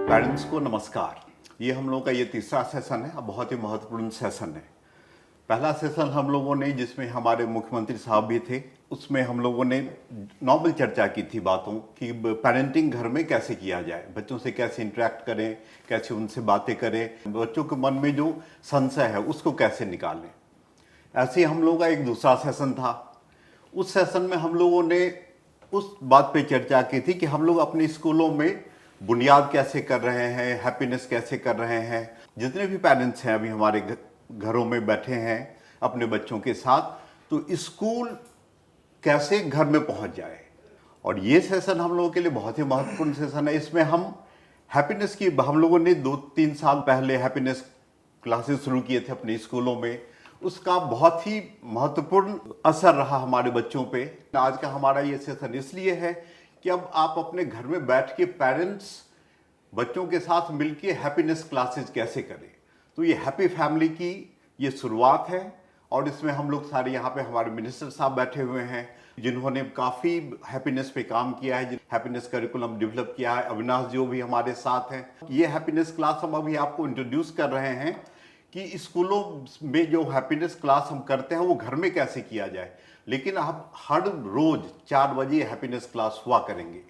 Parents को नमस्कार। ये हम लोगों का ये तीसरा सेशन है। अब बहुत ही महत्वपूर्ण सेशन है। पहला सेशन हम लोगों ने, जिसमें हमारे मुख्यमंत्री साहब भी थे, उसमें हम लोगों ने नॉर्मल चर्चा की थी बातों कि पेरेंटिंग घर में कैसे किया जाए, बच्चों से कैसे इंटरेक्ट करें, कैसे उनसे बातें करें, बच्चों के मन में जो संशय है उसको कैसे निकालें। ऐसे ही हम लोगों का एक दूसरा सेशन था। उस सेशन में हम लोगों ने उस बात पे चर्चा की थी कि हम लोग अपने स्कूलों में बुनियाद कैसे कर रहे हैं, हैप्पीनेस कैसे कर रहे हैं। जितने भी पेरेंट्स हैं अभी हमारे घरों में बैठे हैं अपने बच्चों के साथ, तो स्कूल कैसे घर में पहुंच जाए। और ये सेशन हम लोगों के लिए बहुत ही महत्वपूर्ण सेशन है। इसमें हम हैप्पीनेस की, हम लोगों ने 2-3 साल पहले हैप्पीनेस क्लासेस शुरू किए थे अपने स्कूलों में। उसका बहुत ही महत्वपूर्ण असर रहा हमारे बच्चों पे। आज का हमारा ये सेशन इसलिए है कि अब आप अपने घर में बैठ के पेरेंट्स बच्चों के साथ मिलके हैप्पीनेस क्लासेस कैसे करें। तो ये हैप्पी फैमिली की ये शुरुआत है। और इसमें हम लोग सारे यहाँ पे हमारे मिनिस्टर साहब बैठे हुए हैं जिन्होंने काफ़ी हैप्पीनेस पे काम किया है, हैप्पीनेस करिकुलम डेवलप किया है। अविनाश जो भी हमारे साथ हैं। ये हैप्पीनेस क्लास हम अभी आपको इंट्रोड्यूस कर रहे हैं कि स्कूलों में जो हैप्पीनेस क्लास हम करते हैं वो घर में कैसे किया जाए। लेकिन आप हर रोज 4 बजे हैप्पीनेस क्लास हुआ करेंगे।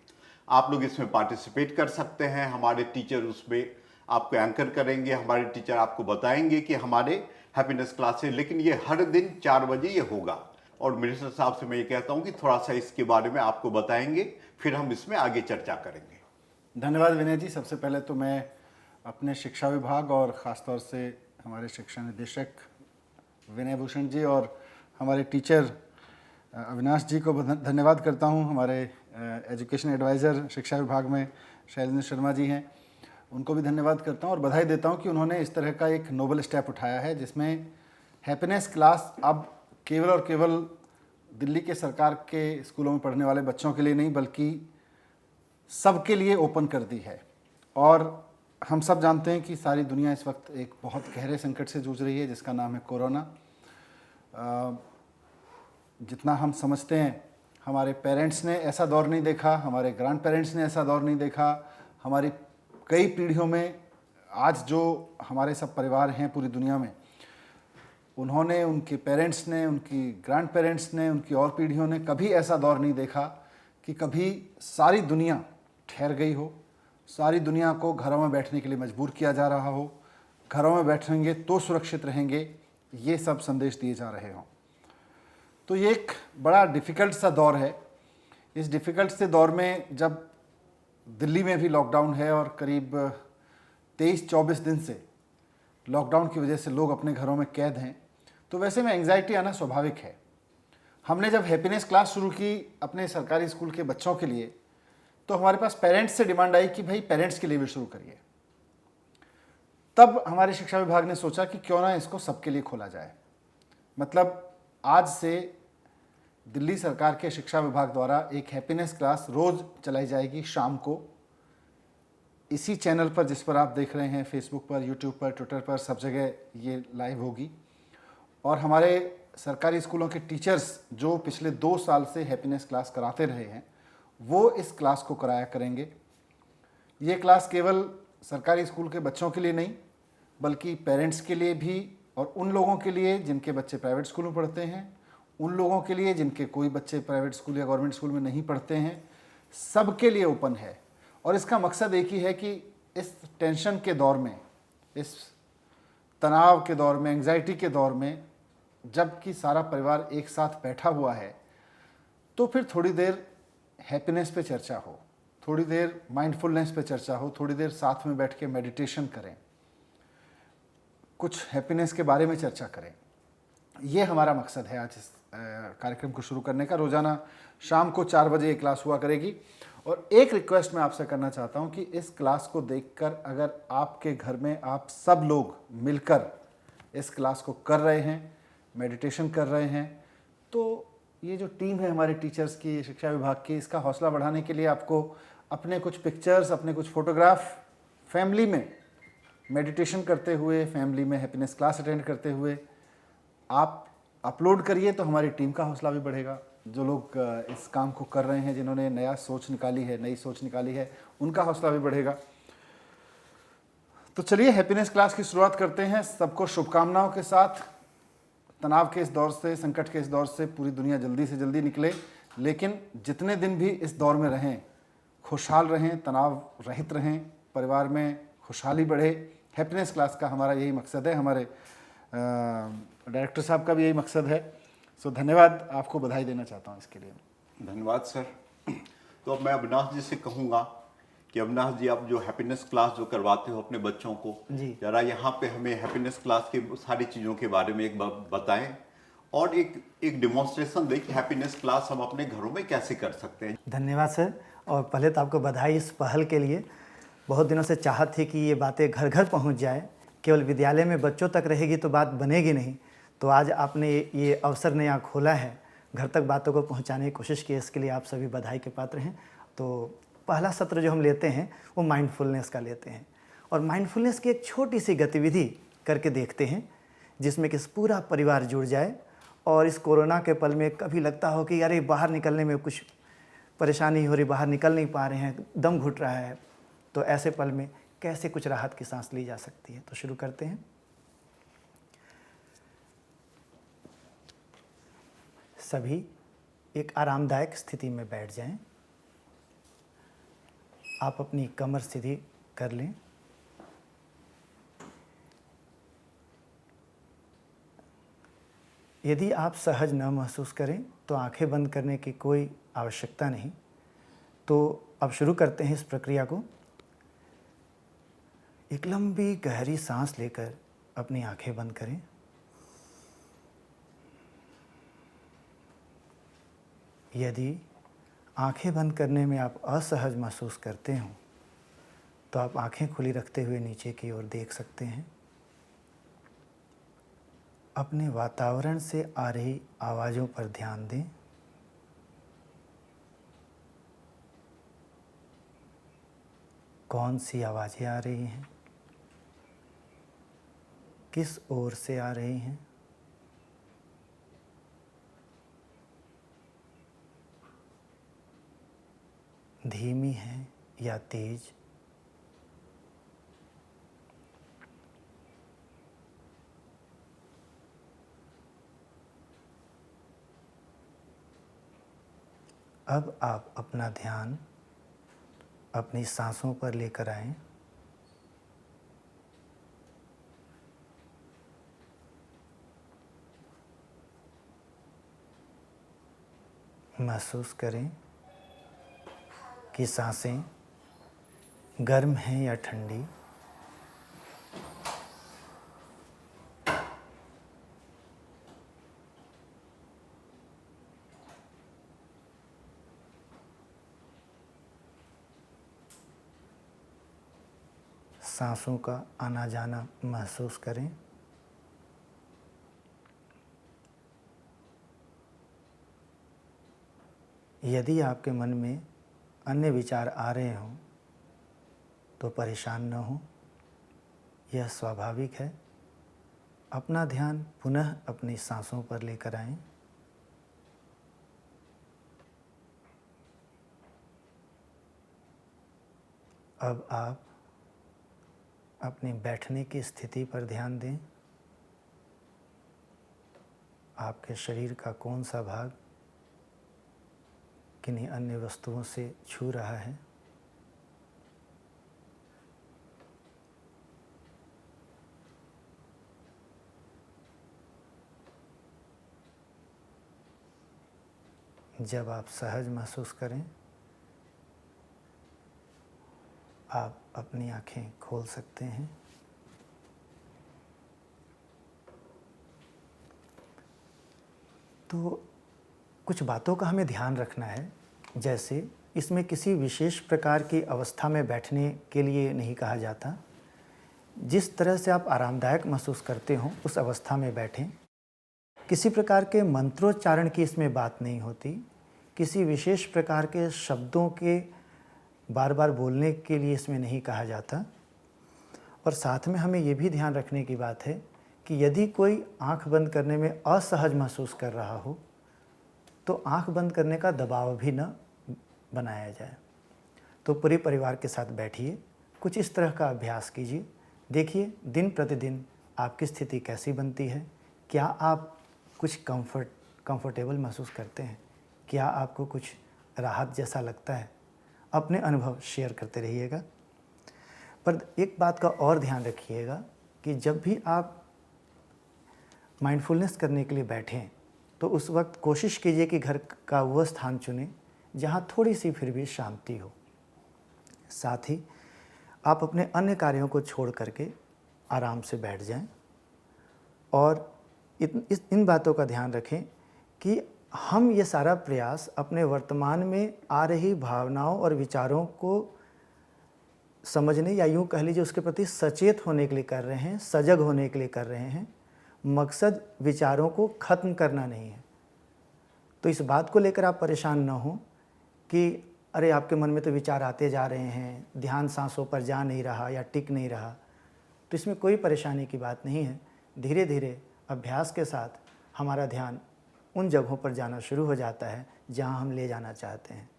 आप लोग इसमें पार्टिसिपेट कर सकते हैं। हमारे टीचर उसमें आपको एंकर करेंगे, हमारे टीचर आपको बताएंगे कि हमारे हैप्पीनेस क्लास है। लेकिन ये हर दिन 4 बजे ये होगा। और मिनिस्टर साहब से मैं ये कहता हूँ कि थोड़ा सा इसके बारे में आपको बताएंगे, फिर हम इसमें आगे चर्चा करेंगे। धन्यवाद विनय जी। सबसे पहले तो मैं अपने शिक्षा विभाग और ख़ासतौर से हमारे शिक्षा निदेशक विनय भूषण जी और हमारे टीचर अविनाश जी को धन्यवाद करता हूं। हमारे एजुकेशन एडवाइज़र शिक्षा विभाग में शैलेंद्र शर्मा जी हैं, उनको भी धन्यवाद करता हूं और बधाई देता हूं कि उन्होंने इस तरह का एक नोबल स्टेप उठाया है जिसमें हैप्पीनेस क्लास अब केवल और केवल दिल्ली के सरकार के स्कूलों में पढ़ने वाले बच्चों के लिए नहीं बल्कि सबके लिए ओपन कर दी है। और हम सब जानते हैं कि सारी दुनिया इस वक्त एक बहुत गहरे संकट से जूझ रही है जिसका नाम है कोरोना। जितना हम समझते हैं हमारे पेरेंट्स ने ऐसा दौर नहीं देखा, हमारे ग्रैंड पेरेंट्स ने ऐसा दौर नहीं देखा। हमारी कई पीढ़ियों में आज जो हमारे सब परिवार हैं पूरी दुनिया में, उन्होंने, उनके पेरेंट्स ने, उनकी ग्रैंड पेरेंट्स ने, उनकी और पीढ़ियों ने कभी ऐसा दौर नहीं देखा कि कभी सारी दुनिया ठहर गई हो, सारी दुनिया को घरों में बैठने के लिए मजबूर किया जा रहा हो, घरों में बैठेंगे तो सुरक्षित रहेंगे, ये सब संदेश दिए जा रहे हों। तो ये एक बड़ा डिफ़िकल्ट सा दौर है। इस डिफ़िकल्ट से दौर में जब दिल्ली में भी लॉकडाउन है और करीब 23-24 दिन से लॉकडाउन की वजह से लोग अपने घरों में कैद हैं, तो वैसे में एंग्जाइटी आना स्वाभाविक है। हमने जब हैप्पीनेस क्लास शुरू की अपने सरकारी स्कूल के बच्चों के लिए, तो हमारे पास पेरेंट्स से डिमांड आई कि भाई पेरेंट्स के लिए भी शुरू करिए। तब हमारे शिक्षा विभाग ने सोचा कि क्यों ना इसको सबके लिए खोला जाए। मतलब आज से दिल्ली सरकार के शिक्षा विभाग द्वारा एक हैप्पीनेस क्लास रोज़ चलाई जाएगी शाम को, इसी चैनल पर जिस पर आप देख रहे हैं, फेसबुक पर, यूट्यूब पर, ट्विटर पर, सब जगह ये लाइव होगी। और हमारे सरकारी स्कूलों के टीचर्स जो पिछले 2 साल से हैप्पीनेस क्लास कराते रहे हैं, वो इस क्लास को कराया करेंगे। ये क्लास केवल सरकारी स्कूल के बच्चों के लिए नहीं बल्कि पेरेंट्स के लिए भी, और उन लोगों के लिए जिनके बच्चे प्राइवेट स्कूल में पढ़ते हैं, उन लोगों के लिए जिनके कोई बच्चे प्राइवेट स्कूल या गवर्नमेंट स्कूल में नहीं पढ़ते हैं, सबके लिए ओपन है। और इसका मकसद एक ही है कि इस टेंशन के दौर में, इस तनाव के दौर में, एंग्जाइटी के दौर में, जबकि सारा परिवार एक साथ बैठा हुआ है, तो फिर थोड़ी देर हैप्पीनेस पे चर्चा हो, थोड़ी देर माइंडफुलनेस पे चर्चा हो, थोड़ी देर साथ में बैठ के मेडिटेशन करें, कुछ हैप्पीनेस के बारे में चर्चा करें। ये हमारा मकसद है आज इस कार्यक्रम को शुरू करने का। रोज़ाना शाम को 4 बजे ये क्लास हुआ करेगी। और एक रिक्वेस्ट मैं आपसे करना चाहता हूँ कि इस क्लास को देखकर अगर आपके घर में आप सब लोग मिलकर इस क्लास को कर रहे हैं, मेडिटेशन कर रहे हैं, तो ये जो टीम है हमारे टीचर्स की, शिक्षा विभाग की, इसका हौसला बढ़ाने के लिए आपको अपने कुछ पिक्चर्स, अपने कुछ फ़ोटोग्राफ फैमिली में मेडिटेशन करते हुए, फैमिली में हैप्पीनेस क्लास अटेंड करते हुए आप अपलोड करिए, तो हमारी टीम का हौसला भी बढ़ेगा। जो लोग इस काम को कर रहे हैं, जिन्होंने नई सोच निकाली है, उनका हौसला भी बढ़ेगा। तो चलिए हैप्पीनेस क्लास की शुरुआत करते हैं। सबको शुभकामनाओं के साथ। तनाव के इस दौर से, संकट के इस दौर से पूरी दुनिया जल्दी से जल्दी निकले, लेकिन जितने दिन भी इस दौर में रहें, खुशहाल रहें, तनाव रहित रहें, परिवार में खुशहाली बढ़े। हैप्पीनेस क्लास का हमारा यही मकसद है, हमारे डायरेक्टर साहब का भी यही मकसद है। सो धन्यवाद, आपको बधाई देना चाहता हूँ इसके लिए। धन्यवाद सर। तो अब मैं अविनाश जी से कहूँगा कि अविनाश जी, आप जो हैप्पीनेस क्लास जो करवाते हो अपने बच्चों को, जरा यहाँ पे हमें हैप्पीनेस क्लास की सारी चीज़ों के बारे में एक बताएं और एक डिमॉन्स्ट्रेशन दें कि हैप्पीनेस क्लास हम अपने घरों में कैसे कर सकते हैं। धन्यवाद सर। और पहले तो आपको बधाई इस पहल के लिए। बहुत दिनों से चाहत थी कि ये बातें घर घर पहुँच जाए। केवल विद्यालय में बच्चों तक रहेगी तो बात बनेगी नहीं। तो आज आपने ये अवसर नया खोला है, घर तक बातों को पहुंचाने की कोशिश की, इसके लिए आप सभी बधाई के पात्र हैं। तो पहला सत्र जो हम लेते हैं वो माइंडफुलनेस का लेते हैं, और माइंडफुलनेस की एक छोटी सी गतिविधि करके देखते हैं जिसमें कि पूरा परिवार जुड़ जाए। और इस कोरोना के पल में कभी लगता हो कि अरे बाहर निकलने में कुछ परेशानी हो रही, बाहर निकल नहीं पा रहे हैं, दम घुट रहा है, तो ऐसे पल में कैसे कुछ राहत की सांस ली जा सकती है। तो शुरू करते हैं। सभी एक आरामदायक स्थिति में बैठ जाएं। आप अपनी कमर सीधी कर लें। यदि आप सहज न महसूस करें तो आंखें बंद करने की कोई आवश्यकता नहीं। तो अब शुरू करते हैं इस प्रक्रिया को। एक लंबी गहरी सांस लेकर अपनी आंखें बंद करें। यदि आंखें बंद करने में आप असहज महसूस करते हो तो आप आंखें खुली रखते हुए नीचे की ओर देख सकते हैं। अपने वातावरण से आ रही आवाज़ों पर ध्यान दें। कौन सी आवाज़ें आ रही हैं, किस ओर से आ रही हैं। धीमी है या तेज। अब आप अपना ध्यान अपनी सांसों पर लेकर आएं। महसूस करें कि सांसें गर्म हैं या ठंडी। सांसों का आना जाना महसूस करें। यदि आपके मन में अन्य विचार आ रहे हों तो परेशान न हो, यह स्वाभाविक है। अपना ध्यान पुनः अपनी सांसों पर लेकर आएं। अब आप अपने बैठने की स्थिति पर ध्यान दें। आपके शरीर का कौन सा भाग किन्हीं अन्य वस्तुओं से छू रहा है। जब आप सहज महसूस करें, आप अपनी आंखें खोल सकते हैं। तो कुछ बातों का हमें ध्यान रखना है, जैसे इसमें किसी विशेष प्रकार की अवस्था में बैठने के लिए नहीं कहा जाता। जिस तरह से आप आरामदायक महसूस करते हो उस अवस्था में बैठें। किसी प्रकार के मंत्रोच्चारण की इसमें बात नहीं होती। किसी विशेष प्रकार के शब्दों के बार बार बोलने के लिए इसमें नहीं कहा जाता। और साथ में हमें ये भी ध्यान रखने की बात है कि यदि कोई आंख बंद करने में असहज महसूस कर रहा हो तो आंख बंद करने का दबाव भी न बनाया जाए। तो पूरे परिवार के साथ बैठिए, कुछ इस तरह का अभ्यास कीजिए देखिए दिन प्रतिदिन आपकी स्थिति कैसी बनती है, क्या आप कुछ कंफर्टेबल महसूस करते हैं, क्या आपको कुछ राहत जैसा लगता है, अपने अनुभव शेयर करते रहिएगा। पर एक बात का और ध्यान रखिएगा कि जब भी आप माइंडफुलनेस करने के लिए बैठें तो उस वक्त कोशिश कीजिए कि घर का वह स्थान चुनें जहाँ थोड़ी सी फिर भी शांति हो। साथ ही आप अपने अन्य कार्यों को छोड़ करके आराम से बैठ जाएं और इन बातों का ध्यान रखें कि हम ये सारा प्रयास अपने वर्तमान में आ रही भावनाओं और विचारों को समझने या यूँ कह लीजिए उसके प्रति सचेत होने के लिए कर रहे हैं, सजग होने के लिए कर रहे हैं। मकसद विचारों को ख़त्म करना नहीं है। तो इस बात को लेकर आप परेशान ना हो कि अरे आपके मन में तो विचार आते जा रहे हैं, ध्यान सांसों पर जा नहीं रहा या टिक नहीं रहा। तो इसमें कोई परेशानी की बात नहीं है। धीरे धीरे अभ्यास के साथ हमारा ध्यान उन जगहों पर जाना शुरू हो जाता है जहां हम ले जाना चाहते हैं।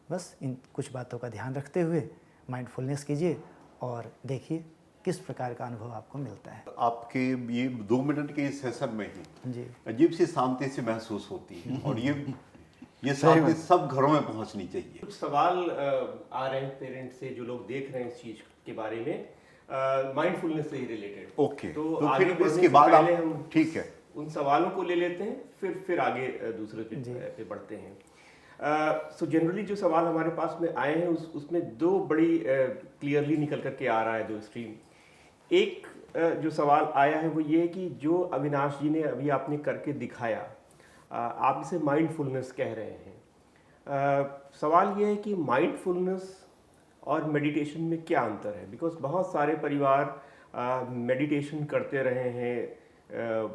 बस इन कुछ बातों का ध्यान रखते हुए माइंडफुलनेस कीजिए और देखिए किस प्रकार का अनुभव आपको मिलता है। आपके ये 2 मिनट के इस सेशन में ही जी अजीब सी शांति सी महसूस होती है और ये शांति सब घरों में पहुंचनी चाहिए। कुछ सवाल आ रहे हैं पेरेंट्स से, जो लोग देख रहे हैं इस चीज के बारे में, माइंडफुलनेस से ही रिलेटेड। ओके, तो तो आगे फिर बढ़ने इसके से बाद पहले आप हम ठीक है उन सवालों को ले लेते हैं, फिर आगे दूसरे पे बढ़ते हैं। सो जनरली जो सवाल हमारे पास में आए हैं उसमें 2 बड़ी क्लियरली निकल करके आ रहा है, 2 स्ट्रीम। एक जो सवाल आया है वो ये है कि जो अविनाश जी ने अभी आपने करके दिखाया, आप इसे माइंडफुलनेस कह रहे हैं। सवाल ये है कि माइंडफुलनेस और मेडिटेशन में क्या अंतर है? बिकॉज बहुत सारे परिवार मेडिटेशन करते रहे हैं,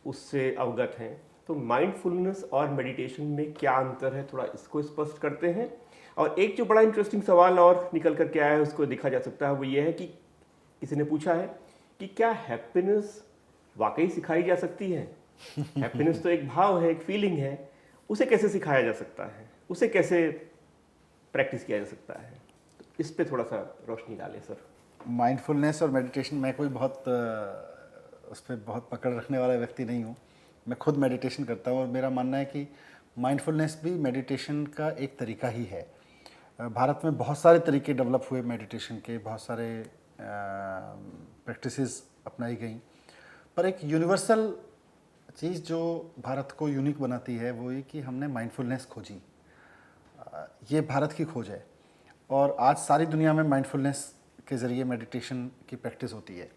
उससे अवगत हैं। तो माइंडफुलनेस और मेडिटेशन में क्या अंतर है, थोड़ा इसको स्पष्ट करते हैं। और एक जो बड़ा इंटरेस्टिंग सवाल और निकल करके आया है, उसको देखा जा सकता है, वो ये है कि किसी ने पूछा है कि क्या हैप्पीनेस वाकई सिखाई जा सकती है? हैप्पीनेस तो एक भाव है, एक फीलिंग है, उसे कैसे सिखाया जा सकता है, उसे कैसे प्रैक्टिस किया जा सकता है? तो इस पे थोड़ा सा रोशनी डालें सर। माइंडफुलनेस और मेडिटेशन, मैं कोई बहुत उस पर बहुत पकड़ रखने वाला व्यक्ति नहीं हूँ। मैं खुद मेडिटेशन करता हूँ और मेरा मानना है कि माइंडफुलनेस भी मेडिटेशन का एक तरीका ही है। भारत में बहुत सारे तरीके डेवलप हुए मेडिटेशन के, बहुत सारे प्रैक्टिसेस अपनाई गई, पर एक यूनिवर्सल चीज़ जो भारत को यूनिक बनाती है वो ये कि हमने माइंडफुलनेस खोजी। ये भारत की खोज है और आज सारी दुनिया में माइंडफुलनेस के ज़रिए मेडिटेशन की प्रैक्टिस होती है।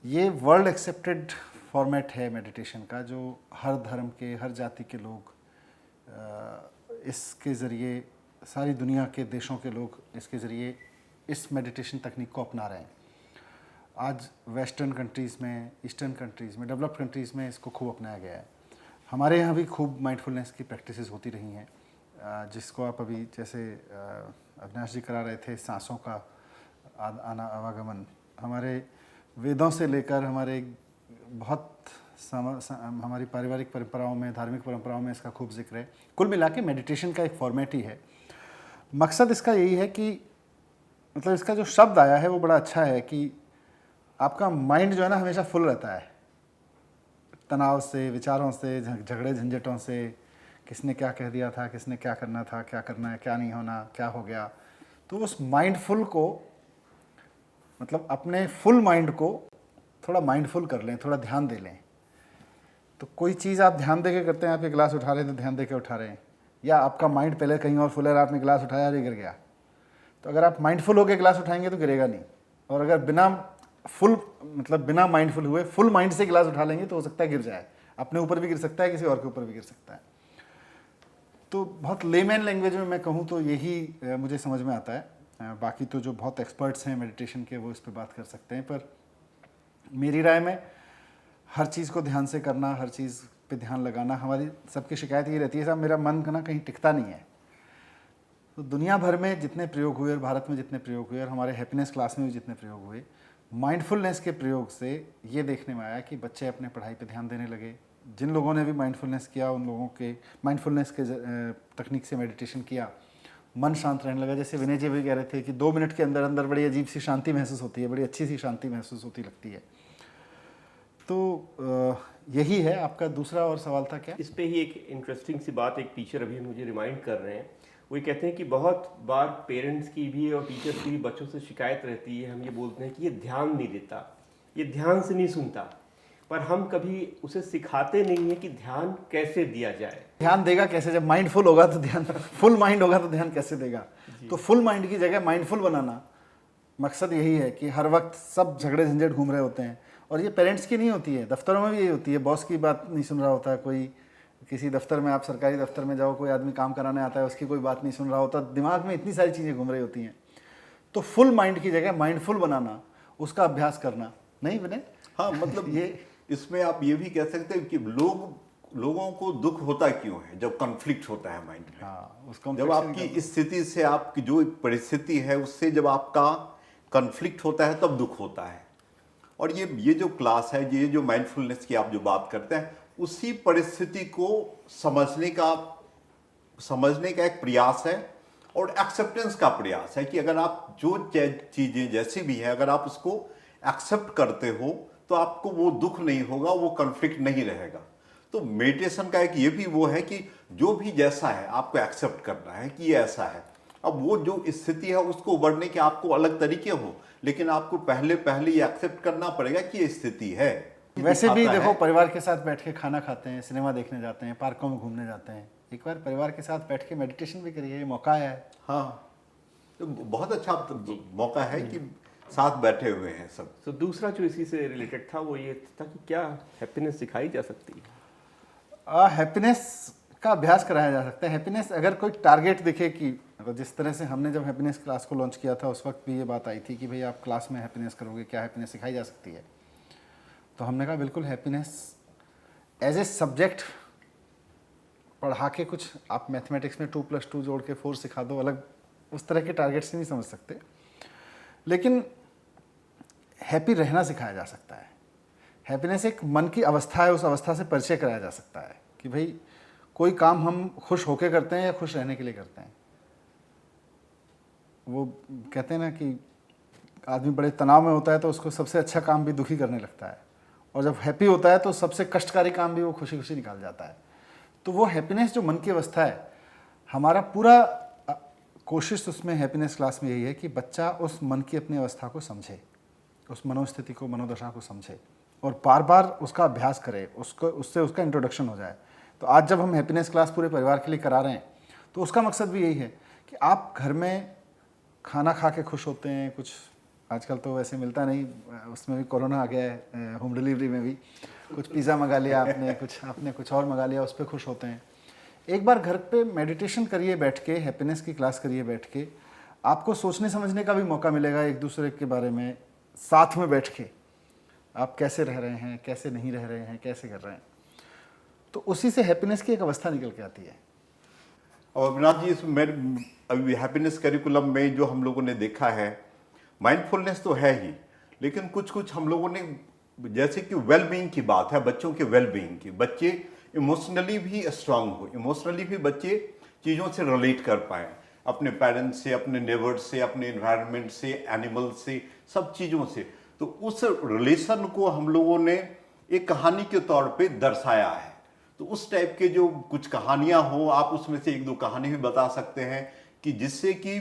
ये वर्ल्ड एक्सेप्टेड फॉर्मेट है मेडिटेशन का, जो हर धर्म के, हर जाति के लोग इसके ज़रिए, सारी दुनिया के देशों के लोग इसके ज़रिए इस मेडिटेशन तकनीक को अपना रहे हैं। आज वेस्टर्न कंट्रीज़ में, ईस्टर्न कंट्रीज़ में, डेवलप्ड कंट्रीज़ में इसको खूब अपनाया गया है। हमारे यहाँ भी खूब माइंडफुलनेस की प्रैक्टिसेस होती रही हैं, जिसको आप अभी जैसे अविनाश जी करा रहे थे, सांसों का आना आवागमन, हमारे वेदों से लेकर हमारे बहुत हमारी पारिवारिक परंपराओं में, धार्मिक परंपराओं में इसका खूब जिक्र है। कुल मिला के मेडिटेशन का एक फॉर्मेट ही है। मकसद इसका यही है कि मतलब इसका जो शब्द आया है वो बड़ा अच्छा है कि आपका माइंड जो है ना हमेशा फुल रहता है, तनाव से, विचारों से, झगड़े झंझटों से, किसने क्या कह दिया था, किसने क्या करना था, क्या करना है, क्या नहीं होना, क्या हो गया। तो उस माइंडफुल को, मतलब अपने फुल माइंड को थोड़ा माइंडफुल कर लें, थोड़ा ध्यान दे लें। तो कोई चीज़ आप ध्यान दे के करते हैं, आप ये गिलास उठा रहे हैं तो ध्यान दे के उठा रहे हैं, या आपका माइंड पहले कहीं और फुल है, आपने गिलास उठाया और ये गिर गया। तो अगर आप माइंडफुल होकर गिलास उठाएंगे तो गिरेगा नहीं, और अगर बिना माइंडफुल हुए फुल माइंड से गिलास उठा लेंगे तो हो सकता है गिर जाए, अपने ऊपर भी गिर सकता है, किसी और के ऊपर भी गिर सकता है। तो बहुत लेमैन लैंग्वेज में मैं कहूँ तो यही मुझे समझ में आता है। बाकी तो जो बहुत एक्सपर्ट्स हैं मेडिटेशन के वो इस पर बात कर सकते हैं, पर मेरी राय में हर चीज़ को ध्यान से करना, हर चीज़ पे ध्यान लगाना, हमारी सबकी शिकायत ये रहती है साहब मेरा मन ना कहीं टिकता नहीं है। तो दुनिया भर में जितने प्रयोग हुए और भारत में जितने प्रयोग हुए और हमारे हैप्पीनेस क्लास में भी जितने प्रयोग हुए, माइंडफुलनेस के प्रयोग से ये देखने में आया कि बच्चे अपने पढ़ाई पे ध्यान देने लगे। जिन लोगों ने भी माइंडफुलनेस किया, उन लोगों के माइंडफुलनेस के तकनीक से मेडिटेशन किया, मन शांत रहने लगा। जैसे विनय जी भी कह रहे थे कि 2 मिनट के अंदर अंदर बड़ी अजीब सी शांति महसूस होती है, बड़ी अच्छी सी शांति महसूस होती लगती है। तो यही है। आपका दूसरा और सवाल था क्या? इस पे ही एक इंटरेस्टिंग सी बात एक टीचर अभी मुझे रिमाइंड कर रहे हैं। वो ये कहते हैं कि बहुत बार पेरेंट्स की भी और टीचर्स की भी बच्चों से शिकायत रहती है। हम ये बोलते हैं कि ये ध्यान नहीं देता, ये ध्यान से नहीं सुनता, पर हम कभी उसे सिखाते नहीं है कि ध्यान कैसे दिया जाए। ध्यान देगा कैसे? जब माइंडफुल होगा तो ध्यान, फुल माइंड होगा तो ध्यान कैसे देगा? तो फुल माइंड की जगह माइंडफुल बनाना, मकसद यही है कि हर वक्त सब झगड़े झंझट घूम रहे होते हैं। और ये पेरेंट्स की नहीं होती है, दफ्तरों में भी यही होती है। बॉस की बात नहीं सुन रहा होता है कोई, किसी दफ्तर में, आप सरकारी दफ्तर में जाओ, कोई आदमी काम कराने आता है, उसकी कोई बात नहीं सुन रहा होता, दिमाग में इतनी सारी चीज़ें घूम रही होती हैं। तो फुल माइंड की जगह माइंडफुल बनाना, उसका अभ्यास करना। नहीं बने? हाँ, मतलब ये इसमें आप ये भी कह सकते हैं कि लोगों को दुख होता क्यों है जब कॉन्फ्लिक्ट होता है माइंड में। हाँ, उसको जब आपकी स्थिति से, आपकी जो परिस्थिति है उससे जब आपका कॉन्फ्लिक्ट होता है तब दुख होता है। और ये जो क्लास है, ये जो माइंडफुलनेस की आप जो बात करते हैं, उसी परिस्थिति को समझने का एक प्रयास है और एक्सेप्टेंस का प्रयास है कि अगर आप जो चीज़ें जैसी भी हैं, अगर आप उसको एक्सेप्ट करते हो तो आपको वो दुख नहीं होगा, वो कॉन्फ्लिक्ट नहीं रहेगा। तो मेडिटेशन का एक ये भी वो है कि जो भी जैसा है आपको एक्सेप्ट करना है कि ये ऐसा है। अब वो जो स्थिति है उसको उबरने के आपको अलग तरीके हो, लेकिन आपको पहले ये एक्सेप्ट करना पड़ेगा कि ये स्थिति है। वैसे भी दिखाता देखो, है। परिवार के साथ बैठ के खाना खाते हैं, सिनेमा देखने जाते हैं, पार्कों में घूमने जाते हैं, एक बार परिवार के साथ बैठ के मेडिटेशन भी करिए, ये मौका है। हाँ, तो बहुत अच्छा मौका है कि साथ बैठे हुए हैं सब। तो दूसरा जो इसी से रिलेटेड था वो ये था कि क्या हैप्पीनेस सिखाई जा सकती है? हैप्पीनेस का अभ्यास कराया जा सकता है। हैप्पीनेस अगर कोई टारगेट दिखे कि जिस तरह से हमने जब हैप्पीनेस क्लास को लॉन्च किया था उस वक्त भी ये बात आई थी कि भाई आप क्लास में हैप्पीनेस करोगे, क्या हैप्पीनेस सिखाई जा सकती है? तो हमने कहा बिल्कुल, हैप्पीनेस एज ए सब्जेक्ट पढ़ा के कुछ आप मैथमेटिक्स में 2+2 जोड़ के 4 सिखा दो, अलग उस तरह के टारगेट से नहीं समझ सकते, लेकिन हैप्पी रहना सिखाया जा सकता है। हैप्पीनेस एक मन की अवस्था है, उस अवस्था से परिचय कराया जा सकता है कि भाई कोई काम हम खुश होकर करते हैं या खुश रहने के लिए करते हैं। वो कहते हैं ना कि आदमी बड़े तनाव में होता है तो उसको सबसे अच्छा काम भी दुखी करने लगता है, और जब हैप्पी होता है तो सबसे कष्टकारी काम भी वो खुशी खुशी निकाल जाता है। तो वो हैप्पीनेस जो मन की अवस्था है, हमारा पूरा कोशिश उसमें हैप्पीनेस क्लास में यही है कि बच्चा उस मन की अपनी अवस्था को समझे, उस मनोस्थिति को, मनोदशा को समझे और बार बार उसका अभ्यास करे, उससे उसका इंट्रोडक्शन हो जाए। तो आज जब हम हैप्पीनेस क्लास पूरे परिवार के लिए करा रहे हैं तो उसका मकसद भी यही है कि आप घर में खाना खा के खुश होते हैं, कुछ आजकल तो वैसे मिलता नहीं, उसमें भी कोरोना आ गया है, होम डिलीवरी में भी कुछ पिज़्ज़ा मंगा लिया आपने कुछ और मंगा लिया, उस पर खुश होते हैं। एक बार घर पे मेडिटेशन करिए बैठ के, हैप्पीनेस की क्लास करिए बैठ के, आपको सोचने समझने का भी मौका मिलेगा एक दूसरे के बारे में, साथ में बैठ के आप कैसे रह रहे हैं, कैसे नहीं रह रहे हैं, कैसे कर रहे हैं। तो उसी से हैप्पीनेस की एक अवस्था निकल के आती है। और अविनाश जी, इसमें अभी हैप्पीनेस करिकुलम में जो हम लोगों ने देखा है, माइंडफुलनेस तो है ही, लेकिन कुछ हम लोगों ने, जैसे कि वेलबींग की बात है, बच्चों के वेलबींग की, बच्चे इमोशनली भी स्ट्रांग हो, इमोशनली भी बच्चे चीज़ों से रिलेट कर पाएँ, अपने पेरेंट्स से, अपने नेबर्स से, अपने इन्वायरमेंट से, एनिमल से, सब चीज़ों से। तो उस रिलेशन को हम लोगों ने एक कहानी के तौर पे दर्शाया है। तो उस टाइप के जो कुछ कहानियाँ हो, आप उसमें से 1-2 कहानी भी बता सकते हैं कि जिससे कि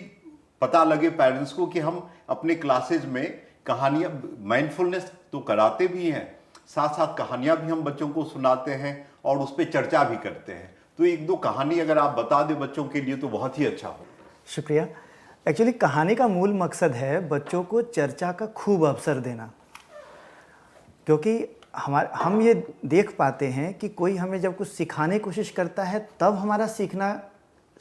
पता लगे पेरेंट्स को कि हम अपने क्लासेज में कहानियाँ, माइंडफुलनेस तो कराते भी हैं, साथ साथ कहानियाँ भी हम बच्चों को सुनाते हैं और उस पर चर्चा भी करते हैं। तो 1-2 कहानी अगर आप बता दें बच्चों के लिए तो बहुत ही अच्छा हो। शुक्रिया। एक्चुअली कहानी का मूल मकसद है बच्चों को चर्चा का खूब अवसर देना, क्योंकि हम ये देख पाते हैं कि कोई हमें जब कुछ सिखाने की कोशिश करता है तब हमारा सीखना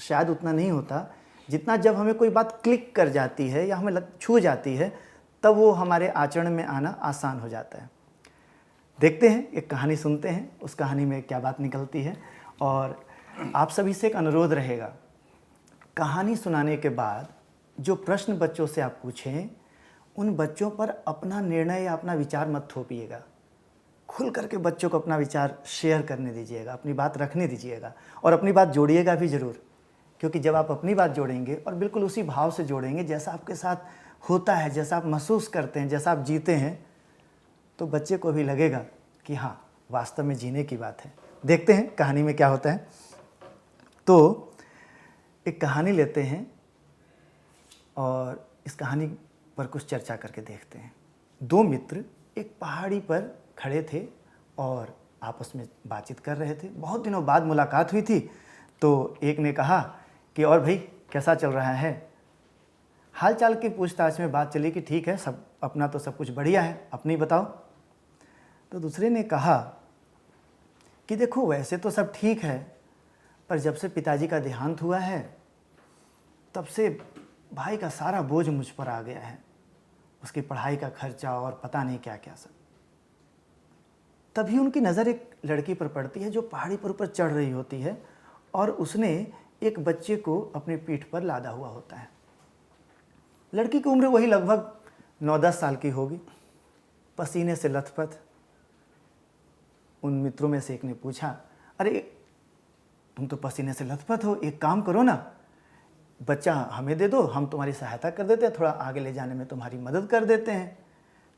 शायद उतना नहीं होता जितना जब हमें कोई बात क्लिक कर जाती है या हमें छू जाती है, तब वो हमारे आचरण में आना आसान हो जाता है। देखते हैं, एक कहानी सुनते हैं, उस कहानी में क्या बात निकलती है। और आप सभी से एक अनुरोध रहेगा, कहानी सुनाने के बाद जो प्रश्न बच्चों से आप पूछें, उन बच्चों पर अपना निर्णय या अपना विचार मत थोपिएगा। खुल करके बच्चों को अपना विचार शेयर करने दीजिएगा, अपनी बात रखने दीजिएगा और अपनी बात जोड़िएगा भी ज़रूर। क्योंकि जब आप अपनी बात जोड़ेंगे और बिल्कुल उसी भाव से जोड़ेंगे जैसा आपके साथ होता है, जैसा आप महसूस करते हैं, जैसा आप जीते हैं, तो बच्चे को भी लगेगा कि हाँ वास्तव में जीने की बात है। देखते हैं कहानी में क्या होता है। तो एक कहानी लेते हैं और इस कहानी पर कुछ चर्चा करके देखते हैं। दो मित्र एक पहाड़ी पर खड़े थे और आपस में बातचीत कर रहे थे। बहुत दिनों बाद मुलाकात हुई थी, तो एक ने कहा कि और भाई कैसा चल रहा है। हाल चाल की पूछताछ में बात चली कि ठीक है, सब अपना तो सब कुछ बढ़िया है, अपनी बताओ। तो दूसरे ने कहा कि देखो वैसे तो सब ठीक है, पर जब से पिताजी का देहांत हुआ है तब से भाई का सारा बोझ मुझ पर आ गया है, उसकी पढ़ाई का खर्चा और पता नहीं क्या क्या सब। तभी उनकी नज़र एक लड़की पर पड़ती है जो पहाड़ी पर ऊपर चढ़ रही होती है और उसने एक बच्चे को अपनी पीठ पर लादा हुआ होता है। लड़की की उम्र वही लगभग 9-10 साल की होगी, पसीने से लथपथ। उन मित्रों में से एक ने पूछा, अरे तुम तो पसीने से लथपथ हो, एक काम करो ना, बच्चा हमें दे दो, हम तुम्हारी सहायता कर देते हैं, थोड़ा आगे ले जाने में तुम्हारी मदद कर देते हैं,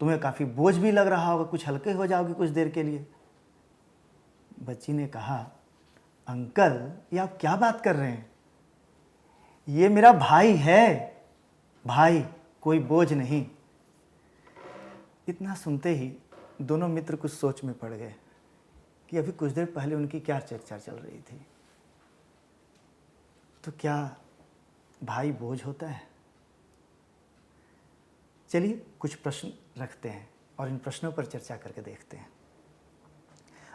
तुम्हें काफ़ी बोझ भी लग रहा होगा, कुछ हल्के हो जाओगे कुछ देर के लिए। बच्ची ने कहा, अंकल ये आप क्या बात कर रहे हैं, ये मेरा भाई है, भाई कोई बोझ नहीं। इतना सुनते ही दोनों मित्र कुछ सोच में पड़ गए कि अभी कुछ देर पहले उनकी क्या चर्चा चल रही थी। तो क्या भाई बोझ होता है? चलिए कुछ प्रश्न रखते हैं और इन प्रश्नों पर चर्चा करके देखते हैं।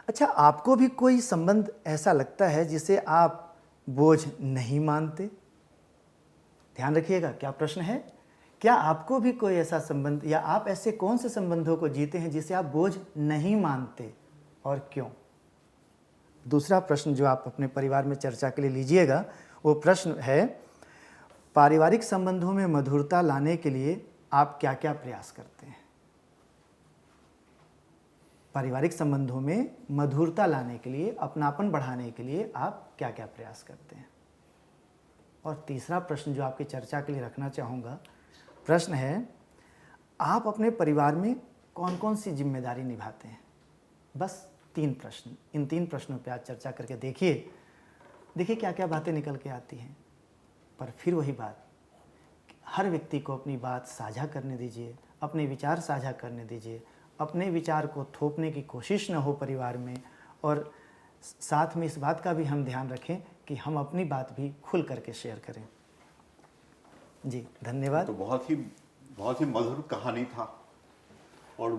अच्छा, आपको भी कोई संबंध ऐसा लगता है जिसे आप बोझ नहीं मानते? ध्यान रखिएगा, क्या प्रश्न है, क्या आपको भी कोई ऐसा संबंध या आप ऐसे कौन से संबंधों को जीते हैं जिसे आप बोझ नहीं मानते और क्यों? दूसरा प्रश्न जो आप अपने परिवार में चर्चा के लिए लीजिएगा वो प्रश्न है, पारिवारिक संबंधों में मधुरता लाने के लिए आप क्या क्या प्रयास करते हैं? पारिवारिक संबंधों में मधुरता लाने के लिए, अपनापन बढ़ाने के लिए आप क्या क्या प्रयास करते हैं? और तीसरा प्रश्न जो आपकी चर्चा के लिए रखना चाहूँगा, प्रश्न है, आप अपने परिवार में कौन कौन सी जिम्मेदारी निभाते हैं? बस 3 प्रश्न, इन 3 प्रश्नों पे आज चर्चा करके देखिए क्या क्या बातें निकल के आती हैं। पर फिर वही बात, हर व्यक्ति को अपनी बात साझा करने दीजिए, अपने विचार साझा करने दीजिए, अपने विचार को थोपने की कोशिश न हो परिवार में, और साथ में इस बात का भी हम ध्यान रखें कि हम अपनी बात भी खुल करके शेयर करें। जी धन्यवाद। तो बहुत ही मधुर कहानी था और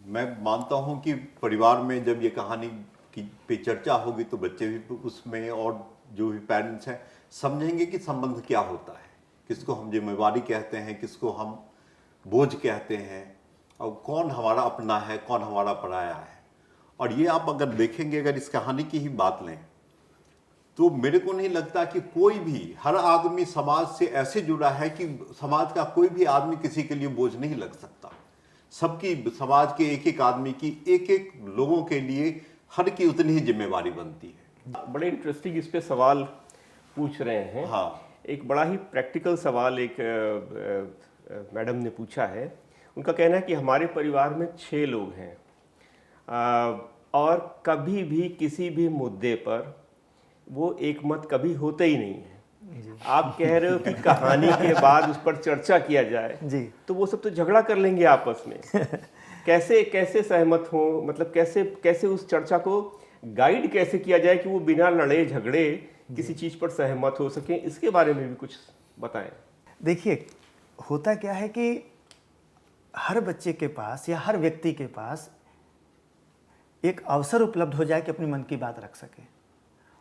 मैं मानता हूं कि परिवार में जब ये कहानी की पे चर्चा होगी तो बच्चे भी उसमें और जो भी पेरेंट्स हैं समझेंगे कि संबंध क्या होता है, किसको हम जिम्मेवारी कहते हैं, किसको हम बोझ कहते हैं, और कौन हमारा अपना है, कौन हमारा पराया है। और ये आप अगर देखेंगे, अगर इस कहानी की ही बात लें तो मेरे को नहीं लगता कि कोई भी, हर आदमी समाज से ऐसे जुड़ा है कि समाज का कोई भी आदमी किसी के लिए बोझ नहीं लग सकता। सबकी, समाज के एक एक आदमी की, एक एक लोगों के लिए हर की उतनी ही जिम्मेवारी बनती है। बड़े इंटरेस्टिंग इस पे सवाल पूछ रहे हैं। हाँ, एक बड़ा ही प्रैक्टिकल सवाल एक मैडम ने पूछा है। उनका कहना है कि हमारे परिवार में 6 लोग हैं और कभी भी किसी भी मुद्दे पर वो एक मत कभी होते ही नहीं है। आप कह रहे हो कि कहानी के बाद उस पर चर्चा किया जाए जी, तो वो सब तो झगड़ा कर लेंगे आपस में। कैसे सहमत हो, मतलब कैसे उस चर्चा को गाइड कैसे किया जाए कि वो बिना लड़े झगड़े किसी चीज पर सहमत हो सके, इसके बारे में भी कुछ बताएं। देखिए होता क्या है कि हर बच्चे के पास या हर व्यक्ति के पास एक अवसर उपलब्ध हो जाए कि अपनी मन की बात रख सके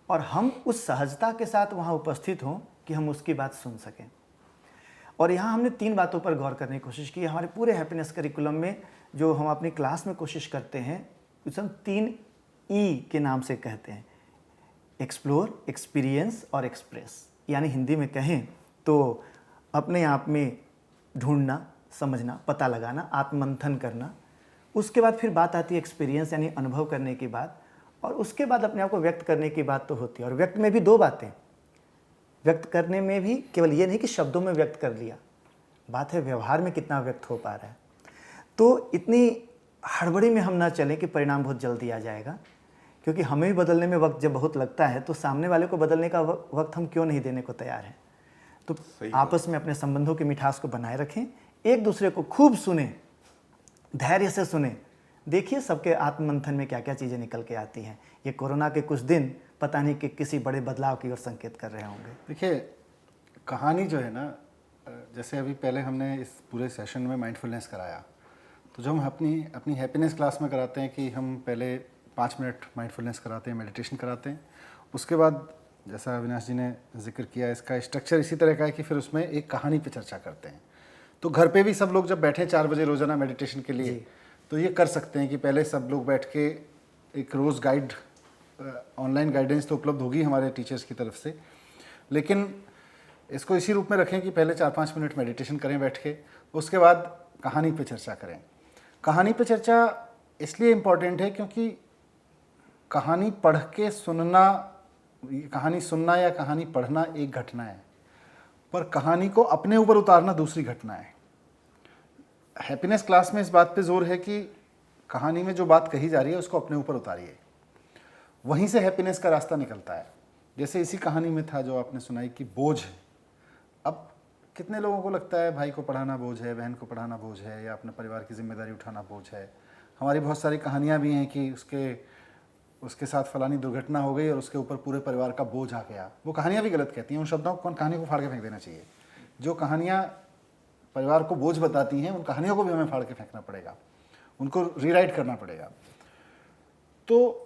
और हम उस सहजता के साथ वहाँ उपस्थित हों कि हम उसकी बात सुन सकें। और यहाँ हमने 3 बातों पर गौर करने की कोशिश की। हमारे पूरे हैप्पीनेस करिकुलम में जो हम अपनी क्लास में कोशिश करते हैं उसे हम 3 ई के नाम से कहते हैं, एक्सप्लोर, एक्सपीरियंस और एक्सप्रेस। यानी हिंदी में कहें तो अपने आप में ढूंढना, समझना, पता लगाना, आत्ममंथन करना। उसके बाद फिर बात आती है एक्सपीरियंस यानी अनुभव करने की बात, और उसके बाद अपने आप को व्यक्त करने की बात तो होती है। और व्यक्त में भी 2 बातें, व्यक्त करने में भी केवल ये नहीं कि शब्दों में व्यक्त कर लिया, बात है व्यवहार में कितना व्यक्त हो पा रहा है। तो इतनी हड़बड़ी में हम ना चलें कि परिणाम बहुत जल्दी आ जाएगा, क्योंकि हमें भी बदलने में वक्त जब बहुत लगता है तो सामने वाले को बदलने का वक्त हम क्यों नहीं देने को तैयार हैं। तो आपस में अपने संबंधों की मिठास को बनाए रखें, एक दूसरे को खूब सुने, धैर्य से सुने। देखिए सबके आत्ममंथन में क्या क्या चीज़ें निकल के आती हैं। ये कोरोना के कुछ दिन पता नहीं कि किसी बड़े बदलाव की ओर संकेत कर रहे होंगे। देखिए कहानी जो है ना, जैसे अभी पहले हमने इस पूरे सेशन में माइंडफुलनेस कराया, तो जो हम अपनी हैप्पीनेस क्लास में कराते हैं कि हम पहले 5 मिनट माइंडफुलनेस कराते हैं, मेडिटेशन कराते हैं। उसके बाद जैसा अविनाश जी ने जिक्र किया, इसका स्ट्रक्चर इसी तरह का है कि फिर उसमें एक कहानी पे चर्चा करते हैं। तो घर पे भी सब लोग जब बैठे 4 बजे रोज़ाना मेडिटेशन के लिए, तो ये कर सकते हैं कि पहले सब लोग बैठ के एक रोज़ गाइड, ऑनलाइन गाइडेंस तो उपलब्ध होगी हमारे टीचर्स की तरफ से, लेकिन इसको इसी रूप में रखें कि पहले 4-5 मिनट मेडिटेशन करें बैठ के, उसके बाद कहानी पे चर्चा करें। कहानी पे चर्चा इसलिए इम्पॉर्टेंट है क्योंकि कहानी पढ़ के सुनना, कहानी सुनना या कहानी पढ़ना एक घटना है, पर कहानी को अपने ऊपर उतारना दूसरी घटना है। हैप्पीनेस क्लास में इस बात पे जोर है कि कहानी में जो बात कही जा रही है उसको अपने ऊपर उतारिए, वहीं से हैप्पीनेस का रास्ता निकलता है। जैसे इसी कहानी में था जो आपने सुनाई कि बोझ। अब कितने लोगों को लगता है भाई को पढ़ाना बोझ है, बहन को पढ़ाना बोझ है, या अपने परिवार की जिम्मेदारी उठाना बोझ है। हमारी बहुत सारी कहानियाँ भी हैं कि उसके साथ फलानी दुर्घटना हो गई और उसके ऊपर पूरे परिवार का बोझ आ गया। वो कहानियाँ भी गलत कहती हैं, उन शब्दों को, कहानी को फाड़ के फेंक देना चाहिए। जो कहानियाँ परिवार को बोझ बताती हैं, उन कहानियों को भी हमें फाड़ के फेंकना पड़ेगा, उनको रीराइट करना पड़ेगा। तो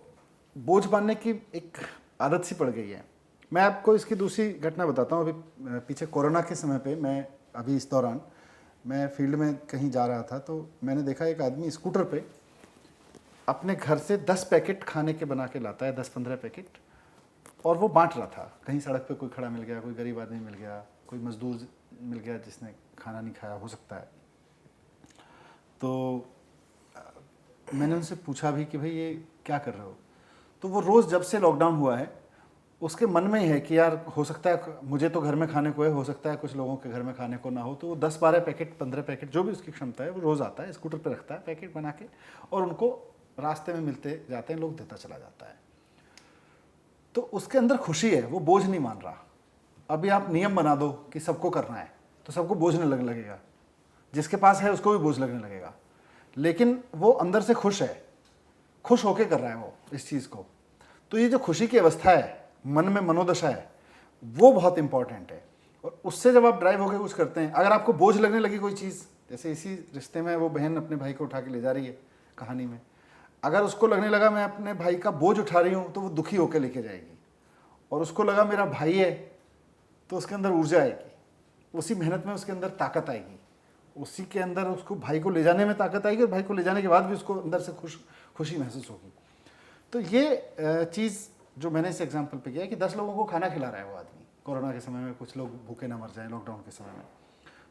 बोझ बांधने की एक आदत सी पड़ गई है। मैं आपको इसकी दूसरी घटना बताता हूँ। अभी पीछे कोरोना के समय पे अभी इस दौरान मैं फील्ड में कहीं जा रहा था, तो मैंने देखा एक आदमी स्कूटर पे अपने घर से 10 पैकेट खाने के बना के लाता है, 10-15 पैकेट, और वो बांट रहा था। कहीं सड़क पे कोई खड़ा मिल गया, कोई गरीब आदमी मिल गया, कोई मजदूर मिल गया जिसने खाना नहीं खाया हो सकता है। तो मैंने उनसे पूछा भी कि भाई ये क्या कर रहे हो? तो वो रोज़ जब से लॉकडाउन हुआ है उसके मन में ही है कि यार हो सकता है मुझे तो घर में खाने को है, हो सकता है कुछ लोगों के घर में खाने को ना हो। तो वो 10-12 पैकेट, 15 पैकेट, जो भी उसकी क्षमता है, वो रोज़ आता है, स्कूटर पे रखता है पैकेट बना के, और उनको रास्ते में मिलते जाते हैं लोग, देता चला जाता है। तो उसके अंदर खुशी है, वो बोझ नहीं मान रहा। अभी आप नियम बना दो कि सबको करना है तो सबको बोझ नहीं लगने लगेगा, जिसके पास है उसको भी बोझ लगने लगेगा, लेकिन वो अंदर से खुश है, खुश होके कर रहा है वो इस चीज़ को। तो ये जो खुशी की अवस्था है, मन में मनोदशा है, वो बहुत इंपॉर्टेंट है। और उससे जब आप ड्राइव होकर कुछ करते हैं, अगर आपको बोझ लगने लगी कोई चीज़, जैसे इसी रिश्ते में वो बहन अपने भाई को उठा के ले जा रही है कहानी में, अगर उसको लगने लगा मैं अपने भाई का बोझ उठा रही हूँ, तो वो दुखी होकर लेके जाएगी। और उसको लगा मेरा भाई है, तो उसके अंदर ऊर्जा आएगी, उसी मेहनत में उसके अंदर ताकत आएगी, उसी के अंदर उसको भाई को ले जाने में ताकत आएगी, और भाई को ले जाने के बाद भी उसको अंदर से खुशी महसूस होगी। तो ये चीज़ जो मैंने इस एग्जाम्पल पे किया है कि 10 लोगों को खाना खिला रहा है वो आदमी कोरोना के समय में, कुछ लोग भूखे ना मर जाएं लॉकडाउन के समय में,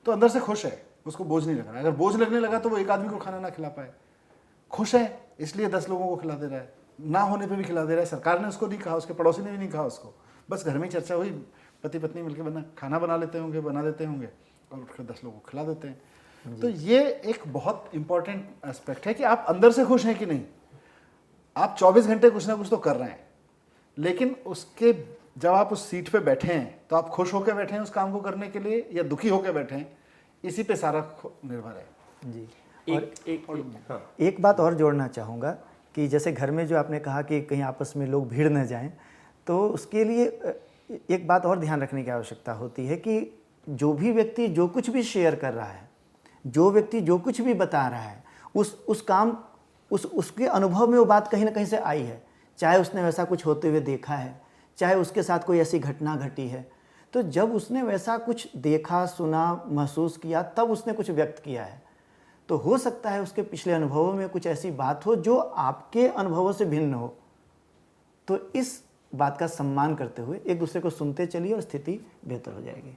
तो अंदर से खुश है, उसको बोझ नहीं लग रहा है। अगर बोझ लगने लगा तो वो एक आदमी को खाना ना खिला पाए, खुश है इसलिए 10 लोगों को खिला दे रहा है, ना होने पे भी खिला दे रहा है। सरकार ने उसको नहीं कहा, उसके पड़ोसी ने भी नहीं कहा उसको, बस घर में ही चर्चा हुई, पति पत्नी मिलकर खाना बना देते होंगे और फिर 10 लोगों को खिला देते हैं। तो ये एक बहुत इंपॉर्टेंट एस्पेक्ट है कि आप अंदर से खुश हैं कि नहीं। आप 24 घंटे कुछ ना कुछ तो कर रहे हैं, लेकिन उसके जब आप उस सीट पे बैठे हैं तो आप खुश होकर बैठे हैं उस काम को करने के लिए या दुखी होकर बैठे हैं, इसी पे सारा निर्भर है जी। एक बात और जोड़ना चाहूँगा कि जैसे घर में जो आपने कहा कि कहीं आपस में लोग भीड़ न जाएं, तो उसके लिए एक बात और ध्यान रखने की आवश्यकता होती है कि जो भी व्यक्ति जो कुछ भी शेयर कर रहा है, जो व्यक्ति जो कुछ भी बता रहा है, उसके अनुभव में वो बात कहीं ना कहीं से आई है, चाहे उसने वैसा कुछ होते हुए देखा है, चाहे उसके साथ कोई ऐसी घटना घटी है। तो जब उसने वैसा कुछ देखा, सुना, महसूस किया, तब उसने कुछ व्यक्त किया है। तो हो सकता है उसके पिछले अनुभवों में कुछ ऐसी बात हो जो आपके अनुभवों से भिन्न हो। तो इस बात का सम्मान करते हुए एक दूसरे को सुनते चलिए और स्थिति बेहतर हो जाएगी।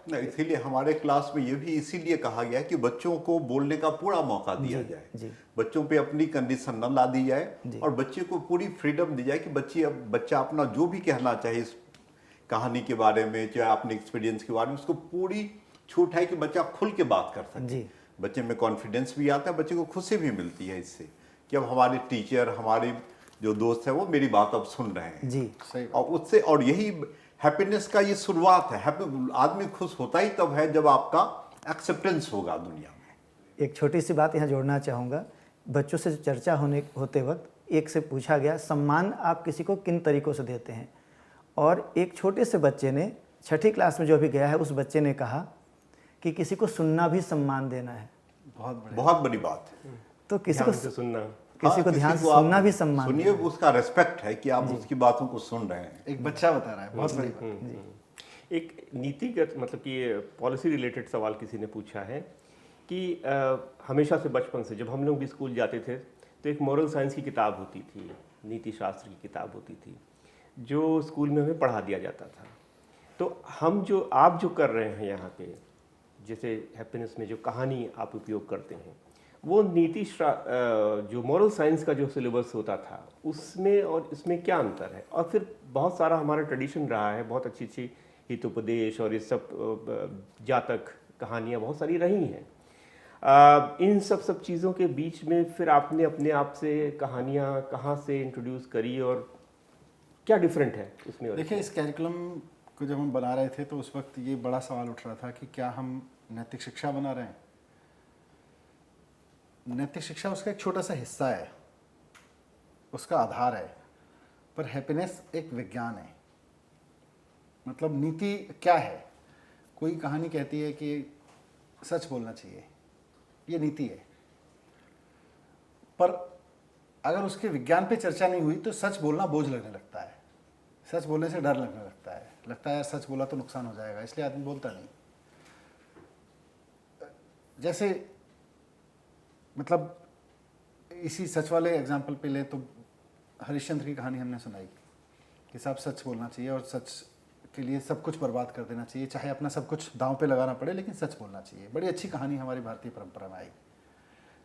नहीं, इसीलिए हमारे क्लास में ये भी इसीलिए कहा गया कि बच्चों को बोलने का पूरा मौका दिया जाए, बच्चों पे अपनी कंडीशन न ला दी जाए और बच्चे को पूरी फ्रीडम दी जाए कि बच्चा अपना जो भी कहना चाहे कहानी के बारे में, चाहे अपने एक्सपीरियंस के बारे में, उसको पूरी छूट है कि बच्चा खुल के बात कर सके। जी। बच्चे में कॉन्फिडेंस भी आता है, बच्चे को खुशी भी मिलती है इससे कि अब हमारे टीचर, हमारे जो दोस्त है वो मेरी बात अब सुन रहे हैं। जी। सही और उससे, और यही हैप्पीनेस का ये शुरुआत है। आदमी खुश होता ही तब है जब आपका एक्सेप्टेंस होगा दुनिया में। एक छोटी सी बात यहाँ जोड़ना चाहूँगा। बच्चों से चर्चा होते वक्त एक से पूछा गया, सम्मान आप किसी को किन तरीक़ों से देते हैं? और एक छोटे से बच्चे ने, 6ठी क्लास में जो अभी गया है, उस बच्चे ने कहा कि किसी को सुनना भी सम्मान देना है। बहुत बड़ी बात है। तो किसी ध्यान को से सुनना, किसी को ध्यान से आप सुनना भी सम्मान सुनिए, देना है। उसका रेस्पेक्ट है कि आप उसकी बातों को सुन रहे हैं। एक बच्चा बता रहा है, बहुत बड़ी बात। एक नीतिगत, मतलब कि पॉलिसी रिलेटेड सवाल किसी ने पूछा है कि हमेशा से बचपन से जब हम लोग भी स्कूल जाते थे तो एक मॉरल साइंस की किताब होती थी, नीति शास्त्र की किताब होती थी, जो स्कूल में हमें पढ़ा दिया जाता था। तो आप जो कर रहे हैं यहाँ पे, जैसे हैप्पीनेस में जो कहानी आप उपयोग करते हैं, वो जो मॉरल साइंस का जो सिलेबस होता था उसमें और इसमें क्या अंतर है? और फिर बहुत सारा हमारा ट्रेडिशन रहा है, बहुत अच्छी अच्छी हितोपदेश और ये सब जातक कहानियाँ बहुत सारी रही हैं। इन सब चीज़ों के बीच में फिर आपने अपने आप से कहानियाँ कहाँ से इंट्रोड्यूस करी और क्या डिफरेंट है उसमें? और देखिए, इस कैरिकुलम को जब हम बना रहे थे तो उस वक्त ये बड़ा सवाल उठ रहा था कि क्या हम नैतिक शिक्षा बना रहे हैं? नैतिक शिक्षा उसका एक छोटा सा हिस्सा है, उसका आधार है, पर हैप्पीनेस एक विज्ञान है। मतलब नीति क्या है? कोई कहानी कहती है कि सच बोलना चाहिए, ये नीति है। पर अगर उसके विज्ञान पे चर्चा नहीं हुई तो सच बोलना बोझ लगने लगता है, सच बोलने से डर लगने लगता है यार सच बोला तो नुकसान हो जाएगा, इसलिए आदमी बोलता नहीं। जैसे मतलब इसी सच वाले एग्जाम्पल पे ले तो हरिश्चंद्र की कहानी हमने सुनाई कि साहब सच बोलना चाहिए और सच के लिए सब कुछ बर्बाद कर देना चाहिए, चाहे अपना सब कुछ दांव पे लगाना पड़े, लेकिन सच बोलना चाहिए। बड़ी अच्छी कहानी हमारी भारतीय परंपरा में आई।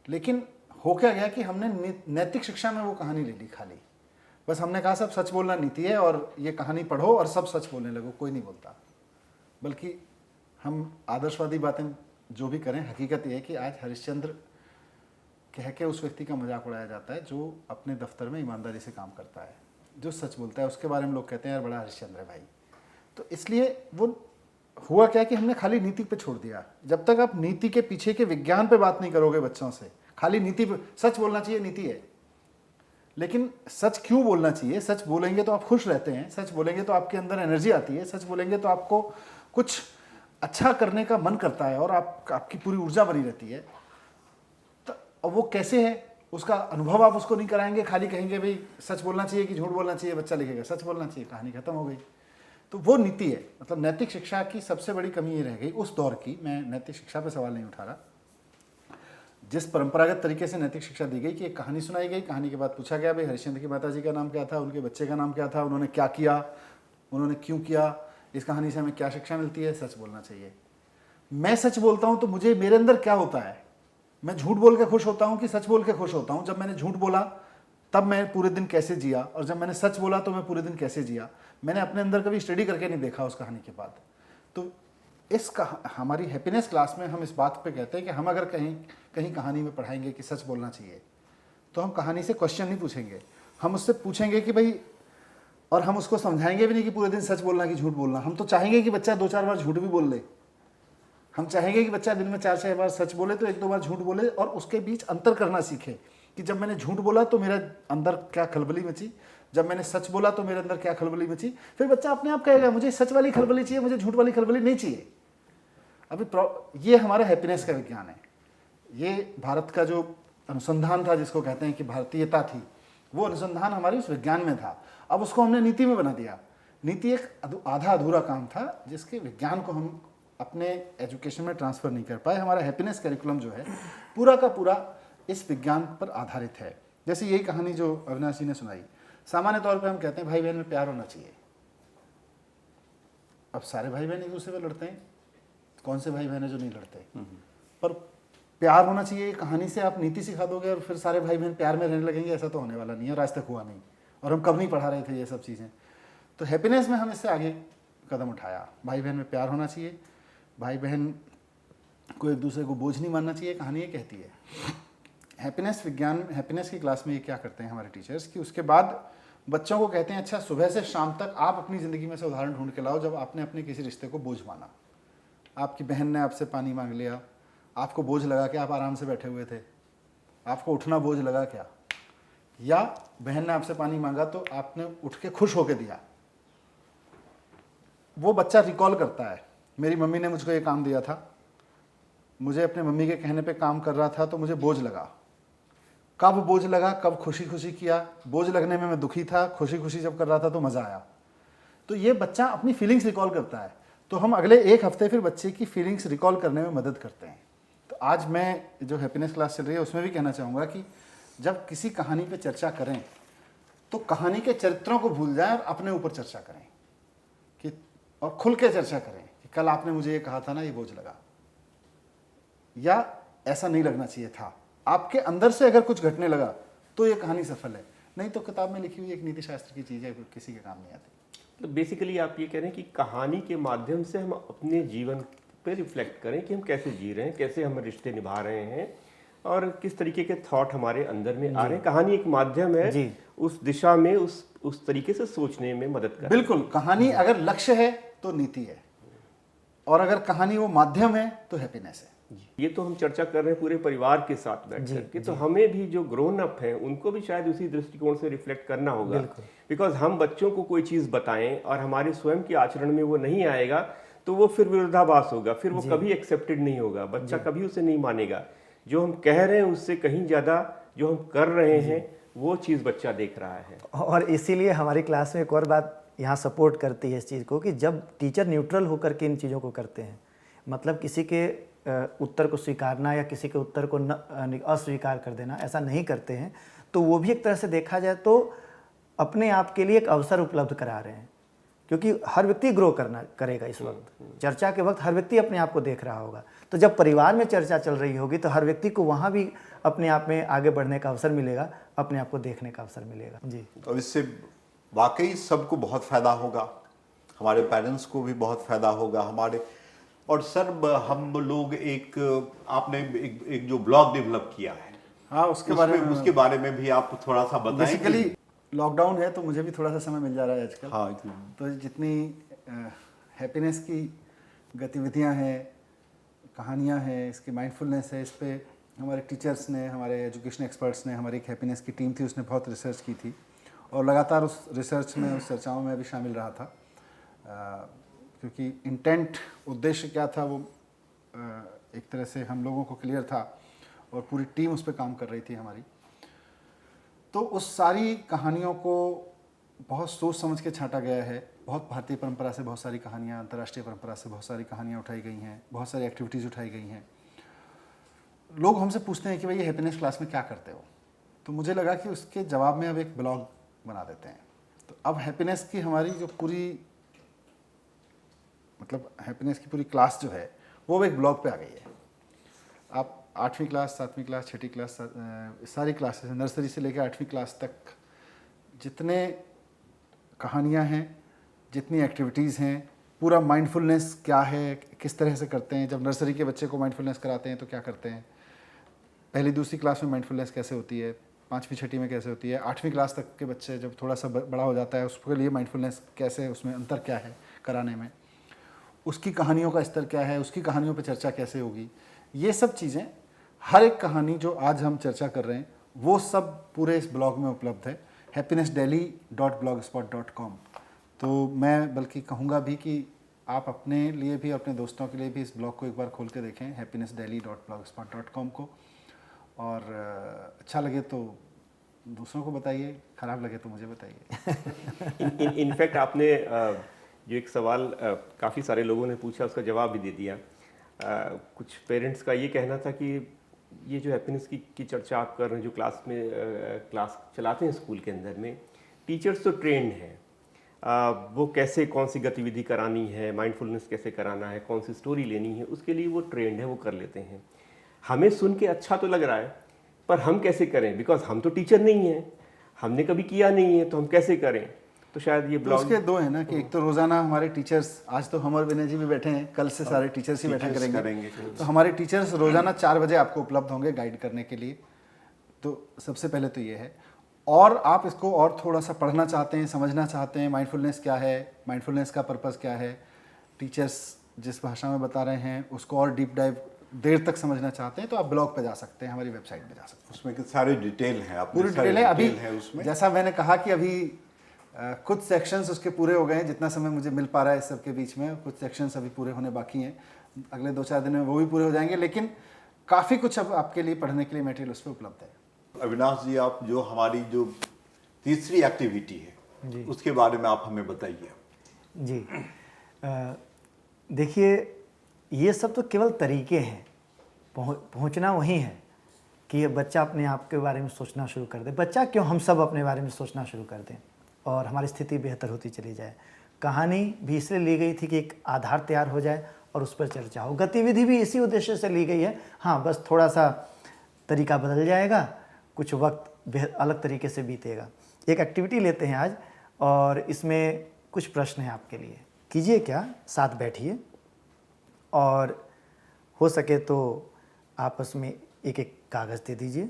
लेकिन हो क्या गया कि हमने नैतिक शिक्षा में वो कहानी ले ली खाली। बस हमने कहा सब सच बोलना नीति है और ये कहानी पढ़ो और सब सच बोलने लगो, कोई नहीं बोलता। बल्कि हम आदर्शवादी बातें जो भी करें, हकीकत ये है कि आज हरिश्चंद्र कह के उस व्यक्ति का मजाक उड़ाया जाता है जो अपने दफ्तर में ईमानदारी से काम करता है, जो सच बोलता है, उसके बारे में लोग कहते हैं यार बड़ा हरिश्चंद्र है भाई। तो इसलिए वो हुआ क्या कि हमने खाली नीति पे छोड़ दिया। जब तक आप नीति के पीछे के विज्ञान पे बात नहीं करोगे बच्चों से, खाली नीति पे, सच बोलना चाहिए नीति है, लेकिन सच क्यों बोलना चाहिए? सच बोलेंगे तो आप खुश रहते हैं, सच बोलेंगे तो आपके अंदर एनर्जी आती है, सच बोलेंगे तो आपको कुछ अच्छा करने का मन करता है और आपकी पूरी ऊर्जा बनी रहती है। तो वो कैसे है, उसका अनुभव आप उसको नहीं कराएंगे, खाली कहेंगे भाई सच बोलना चाहिए कि झूठ बोलना चाहिए, बच्चा लिखेगा सच बोलना चाहिए, कहानी खत्म हो गई। तो वो नीति है। मतलब नैतिक शिक्षा की सबसे बड़ी कमी ये रह गई उस दौर की। मैं नैतिक शिक्षा पे सवाल नहीं उठा रहा। जिस परंपरागत तरीके से नैतिक शिक्षा दी गई कि एक कहानी सुनाई गई, कहानी के बाद पूछा गया भाई हरिश्चंद्र की माताजी का नाम क्या था, उनके बच्चे का नाम क्या था, उन्होंने क्या किया, उन्होंने क्यों किया, इस कहानी से हमें क्या शिक्षा मिलती है, सच बोलना चाहिए। मैं सच बोलता हूँ तो मुझे मेरे अंदर क्या होता है? मैं झूठ बोल के खुश होता हूँ कि सच बोल के खुश होता हूँ? जब मैंने झूठ बोला तब मैं पूरे दिन कैसे जिया, और जब मैंने सच बोला तो मैं पूरे दिन कैसे जिया? मैंने अपने अंदर कभी स्टडी करके नहीं देखा उस कहानी के बाद। तो हमारी हैप्पीनेस क्लास में हम इस बात पे कहते हैं कि हम अगर कहीं कहानी में पढ़ाएंगे कि सच बोलना चाहिए, तो हम कहानी से क्वेश्चन नहीं पूछेंगे, हम उससे पूछेंगे कि भाई, और हम उसको समझाएंगे भी नहीं कि पूरे दिन सच बोलना कि झूठ बोलना। हम तो चाहेंगे कि बच्चा 2-4 बार झूठ भी बोल ले, हम चाहेंगे कि बच्चा दिन में 4-6 बार सच बोले तो 1-2 बार झूठ बोले, और उसके बीच अंतर करना सीखे कि जब मैंने झूठ बोला तो मेरे अंदर क्या खलबली मची, जब मैंने सच बोला तो मेरे अंदर क्या खलबली मची। फिर बच्चा अपने आप कहेगा मुझे सच वाली खलबली चाहिए, मुझे झूठ वाली खलबली नहीं चाहिए। अभी ये हमारा हैप्पीनेस का विज्ञान है। ये भारत का जो अनुसंधान था, जिसको कहते हैं कि भारतीयता थी, वो अनुसंधान हमारे उस विज्ञान में था। अब उसको हमने नीति में बना दिया। नीति एक आधा अधूरा काम था जिसके विज्ञान को हम अपने एजुकेशन में ट्रांसफ़र नहीं कर पाए। हमारा हैप्पीनेस करिकुलम जो है पूरा का पूरा इस विज्ञान पर आधारित है। जैसे यही कहानी जो अविनाश जी ने सुनाई, सामान्य तौर पे हम कहते हैं भाई बहन में प्यार होना चाहिए। अब सारे भाई बहन एक दूसरे पे लड़ते हैं, कौन से भाई बहन है जो नहीं लड़ते? पर प्यार होना चाहिए कहानी से आप नीति सिखा दोगे और फिर सारे भाई बहन प्यार में रहने लगेंगे, ऐसा तो होने वाला नहीं है और आज तक हुआ नहीं, और हम कब नहीं पढ़ा रहे थे ये सब चीज़ें। तो हैप्पीनेस में हम इससे आगे कदम उठाया। भाई बहन में प्यार होना चाहिए, भाई बहन को एक दूसरे को बोझ नहीं मानना चाहिए। कहानी ये कहती है हैप्पीनेस की क्लास में ये क्या करते हैं हमारे टीचर्स कि उसके बाद बच्चों को कहते हैं अच्छा सुबह से शाम तक आप अपनी ज़िंदगी में से उदाहरण ढूंढ के लाओ जब आपने अपने किसी रिश्ते को बोझ माना। आपकी बहन ने आपसे पानी मांग लिया, आपको बोझ लगा कि आप आराम से बैठे हुए थे, आपको उठना बोझ लगा क्या? या बहन ने आपसे पानी मांगा तो आपने उठ के खुश होकर दिया। वो बच्चा रिकॉल करता है मेरी मम्मी ने मुझको ये काम दिया था, मुझे अपने मम्मी के कहने पे काम कर रहा था तो मुझे बोझ लगा। कब बोझ लगा, कब खुशी खुशी किया? बोझ लगने में मैं दुखी था, खुशी खुशी जब कर रहा था तो मज़ा आया। तो ये बच्चा अपनी फीलिंग्स रिकॉल करता है। तो हम अगले एक हफ्ते फिर बच्चे की फीलिंग्स रिकॉल करने में मदद करते हैं। तो आज मैं जो हैप्पीनेस क्लास चल रही है उसमें भी कहना चाहूँगा कि जब किसी कहानी पे चर्चा करें तो कहानी के चरित्रों को भूल जाएं और अपने ऊपर चर्चा करें कि और खुल के चर्चा करें कि कल आपने मुझे ये कहा था ना, ये बोझ लगा, या ऐसा नहीं लगना चाहिए था। आपके अंदर से अगर कुछ घटने लगा तो ये कहानी सफल है, नहीं तो किताब में लिखी हुई एक नीति शास्त्र की चीज़ है, किसी के काम नहीं आती। तो बेसिकली आप ये कह रहे हैं कि कहानी के माध्यम से हम अपने जीवन पे रिफ्लेक्ट करें कि हम कैसे जी रहे हैं, कैसे हम रिश्ते निभा रहे हैं और किस तरीके के थॉट हमारे अंदर में आ रहे हैं। कहानी एक माध्यम है जी। उस दिशा में उस तरीके से सोचने में मदद कर। बिल्कुल, कहानी अगर लक्ष्य है तो नीति है, और अगर कहानी वो माध्यम है तो हैप्पीनेस है। ये तो हम चर्चा कर रहे हैं पूरे परिवार के साथ बैठ करके, तो हमें भी जो ग्रोन अप हैं उनको भी शायद उसी दृष्टिकोण से रिफ्लेक्ट करना होगा। बिकॉज हम बच्चों को कोई चीज़ बताएं और हमारे स्वयं के आचरण में वो नहीं आएगा तो वो फिर विरोधाभास होगा, फिर वो कभी एक्सेप्टेड नहीं होगा, बच्चा कभी उसे नहीं मानेगा। जो हम कह रहे हैं उससे कहीं ज़्यादा जो हम कर रहे हैं वो चीज़ बच्चा देख रहा है। और इसीलिए हमारी क्लास में एक और बात यहाँ सपोर्ट करती है इस चीज़ को कि जब टीचर न्यूट्रल होकर के इन चीज़ों को करते हैं, मतलब किसी के उत्तर को स्वीकारना या किसी के उत्तर को अस्वीकार कर देना, ऐसा नहीं करते हैं, तो वो भी एक तरह से देखा जाए तो अपने आप के लिए एक अवसर उपलब्ध करा रहे हैं, क्योंकि हर व्यक्ति ग्रो करेगा इस वक्त। चर्चा के वक्त हर व्यक्ति अपने आप को देख रहा होगा, तो जब परिवार में चर्चा चल रही होगी तो हर व्यक्ति को वहाँ भी अपने आप में आगे बढ़ने का अवसर मिलेगा, अपने आप को देखने का अवसर मिलेगा। जी, तो इससे वाकई सबको बहुत फ़ायदा होगा, हमारे पेरेंट्स को भी बहुत फ़ायदा होगा हमारे। और सर हम लोग आपने एक जो ब्लॉग डेवलप किया है, हाँ, उसके बारे में भी आप थोड़ा सा बताएं। बेसिकली लॉकडाउन है तो मुझे भी थोड़ा सा समय मिल जा रहा है आजकल। हाँ, तो जितनी हैप्पीनेस की गतिविधियां हैं, कहानियां हैं, इसकी माइंडफुलनेस है, इस पे हमारे टीचर्स ने, हमारे एजुकेशन एक्सपर्ट्स ने, हमारी एक हैप्पीनेस की टीम थी, उसने बहुत रिसर्च की थी और लगातार उस रिसर्च में, उस चर्चाओं में भी शामिल रहा था। क्योंकि इंटेंट, उद्देश्य क्या था वो एक तरह से हम लोगों को क्लियर था और पूरी टीम उस पर काम कर रही थी हमारी। तो उस सारी कहानियों को बहुत सोच समझ के छांटा गया है। बहुत भारतीय परंपरा से बहुत सारी कहानियाँ, अंतर्राष्ट्रीय परंपरा से बहुत सारी कहानियाँ उठाई गई हैं, बहुत सारी एक्टिविटीज़ उठाई गई हैं। लोग हमसे पूछते हैं कि भाई ये हैप्पीनेस क्लास में क्या करते हो, तो मुझे लगा कि उसके जवाब में अब एक ब्लॉग बना देते हैं। तो अब हैप्पीनेस की हमारी जो पूरी हैप्पीनेस की पूरी क्लास जो है वो एक ब्लॉग पे आ गई है। आप 8वीं क्लास, 7वीं क्लास, 6ठी क्लास, सारी क्लासेस, नर्सरी से लेकर 8वीं क्लास तक जितने कहानियाँ हैं, जितनी एक्टिविटीज़ हैं, पूरा माइंडफुलनेस क्या है, किस तरह से करते हैं। जब नर्सरी के बच्चे को माइंडफुलनेस कराते हैं तो क्या करते हैं, पहली दूसरी क्लास में माइंडफुलनेस कैसे होती है, 5वीं 6ठी में कैसे होती है, 8वीं क्लास तक के बच्चे जब थोड़ा सा बड़ा हो जाता है उसके लिए माइंडफुलनेस कैसे, उसमें अंतर क्या है कराने में, उसकी कहानियों का स्तर क्या है, उसकी कहानियों पर चर्चा कैसे होगी। ये सब चीज़ें, हर एक कहानी जो आज हम चर्चा कर रहे हैं वो सब पूरे इस ब्लॉग में उपलब्ध है, happinessdaily.blogspot.com। तो मैं बल्कि कहूँगा भी कि आप अपने लिए भी, अपने दोस्तों के लिए भी इस ब्लॉग को एक बार खोल के देखें, happinessdaily.blogspot.com को। और अच्छा लगे तो दूसरों को बताइए, ख़राब लगे तो मुझे बताइए। इनफैक्ट आपने जो एक सवाल काफ़ी सारे लोगों ने पूछा उसका जवाब भी दे दिया। कुछ पेरेंट्स का ये कहना था कि ये जो हैप्पीनेस की चर्चा आप कर रहे हैं, जो क्लास चलाते हैं स्कूल के अंदर में, टीचर्स तो ट्रेंड हैं, वो कैसे कौन सी गतिविधि करानी है, माइंडफुलनेस कैसे कराना है, कौन सी स्टोरी लेनी है, उसके लिए वो ट्रेंड है, वो कर लेते हैं। हमें सुन के अच्छा तो लग रहा है, पर हम कैसे करें, बिकॉज हम तो टीचर नहीं हैं, हमने कभी किया नहीं है, तो हम कैसे करें। तो शायद ये तो ब्लॉग उसके दो है ना कि एक तो रोजाना हमारे टीचर्स, आज तो हमर विनय जी भी बैठे हैं, कल से सारे टीचर्स ही बैठा टीचर्स करेंगे। करेंगे। तो हमारे टीचर्स रोजाना 4 बजे आपको उपलब्ध होंगे गाइड करने के लिए। तो सबसे पहले तो ये है। और आप इसको और थोड़ा सा पढ़ना चाहते हैं, समझना चाहते हैं, माइंडफुलनेस क्या है, माइंडफुलनेस का पर्पस क्या है, टीचर्स जिस भाषा में बता रहे हैं उसको और डीप डाइव देर तक समझना चाहते हैं, तो आप ब्लॉग पे जा सकते हैं, हमारी वेबसाइट पे जा सकते हैं। उसमें की सारी डिटेल है, अपनी पूरी सारी डिटेल है। अभी है उसमें। जैसा मैंने कहा कि अभी कुछ सेक्शंस उसके पूरे हो गए हैं, जितना समय मुझे मिल पा रहा है इस सब के बीच में, कुछ सेक्शंस अभी पूरे होने बाकी हैं, अगले 2-4 दिन में वो भी पूरे हो जाएंगे। लेकिन काफ़ी कुछ अब आपके लिए पढ़ने के लिए मटेरियल उस पर उपलब्ध है। अविनाश जी, आप जो हमारी जो तीसरी एक्टिविटी है उसके बारे में आप हमें बताइए। जी देखिए, ये सब तो केवल तरीके हैं, पहुंचना वही है कि ये बच्चा अपने आप के बारे में सोचना शुरू कर दे। बच्चा क्यों, हम सब अपने बारे में सोचना शुरू कर दें और हमारी स्थिति बेहतर होती चली जाए। कहानी भी इसलिए ली गई थी कि एक आधार तैयार हो जाए और उस पर चर्चा हो। गतिविधि भी इसी उद्देश्य से ली गई है। हाँ, बस थोड़ा सा तरीका बदल जाएगा, कुछ वक्त अलग तरीके से बीतेगा। एक एक्टिविटी लेते हैं आज, और इसमें कुछ प्रश्न हैं आपके लिए। कीजिए क्या, साथ बैठिए और हो सके तो आपस में एक एक कागज़ दे दीजिए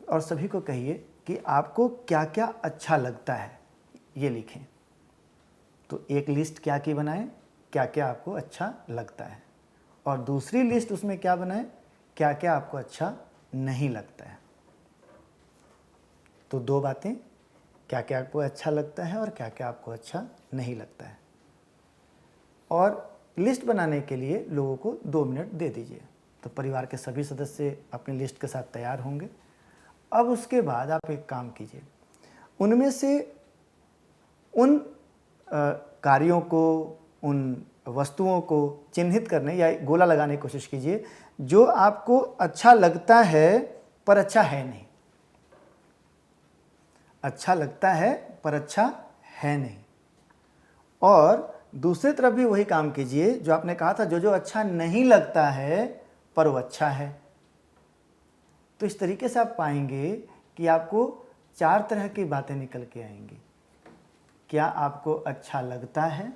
और सभी को कहिए कि आपको क्या क्या अच्छा लगता है, ये लिखें। तो एक लिस्ट क्या की बनाएं, क्या क्या आपको अच्छा लगता है, और दूसरी लिस्ट उसमें क्या बनाएं, क्या क्या आपको अच्छा नहीं लगता है। तो 2 बातें, क्या क्या आपको अच्छा लगता है और क्या क्या आपको अच्छा नहीं लगता है। और लिस्ट बनाने के लिए लोगों को 2 मिनट दे दीजिए। तो परिवार के सभी सदस्य अपनी लिस्ट के साथ तैयार होंगे। अब उसके बाद आप एक काम कीजिए, उनमें से उन कार्यों को, उन वस्तुओं को चिन्हित करने या गोला लगाने की कोशिश कीजिए जो आपको अच्छा लगता है पर अच्छा है नहीं। अच्छा लगता है पर अच्छा है नहीं। और दूसरी तरफ भी वही काम कीजिए जो आपने कहा था, जो जो अच्छा नहीं लगता है पर वो अच्छा है। तो इस तरीके से आप पाएंगे कि आपको 4 तरह की बातें निकल के आएंगी। क्या आपको अच्छा लगता है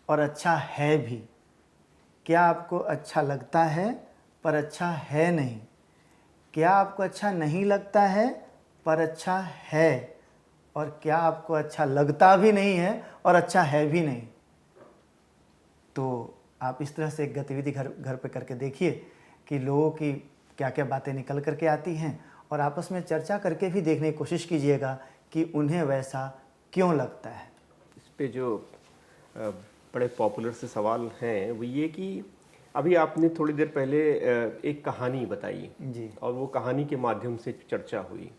और अच्छा है भी, क्या आपको अच्छा लगता है पर अच्छा है नहीं, क्या आपको अच्छा नहीं लगता है पर अच्छा है, और क्या आपको अच्छा लगता भी नहीं है और अच्छा है भी नहीं। तो आप इस तरह से एक गतिविधि घर पे करके देखिए कि लोगों की क्या क्या बातें निकल करके आती हैं, और आपस में चर्चा करके भी देखने की कोशिश कीजिएगा कि उन्हें वैसा क्यों लगता है। इस पे जो बड़े पॉपुलर से सवाल हैं वो ये कि अभी आपने थोड़ी देर पहले एक कहानी बताई जी। और वो कहानी के माध्यम से चर्चा हुई।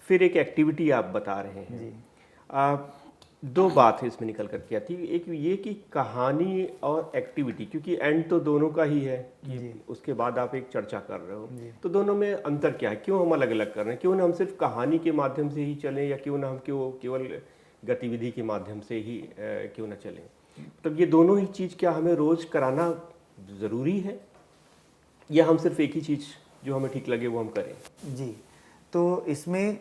फिर एक एक्टिविटी आप बता रहे हैं। 2 बात है इसमें निकल करके आती है। एक ये कि कहानी और एक्टिविटी, क्योंकि एंड तो दोनों का ही है कि उसके बाद आप एक चर्चा कर रहे हो, तो दोनों में अंतर क्या है, क्यों हम अलग अलग कर रहे हैं, क्यों ना हम सिर्फ कहानी के माध्यम से ही चलें, या क्यों ना हम केवल गतिविधि के माध्यम से ही क्यों ना चलें। तो ये दोनों ही चीज़ क्या हमें रोज़ कराना ज़रूरी है, या हम सिर्फ एक ही चीज़ जो हमें ठीक लगे वो हम करें? जी, तो इसमें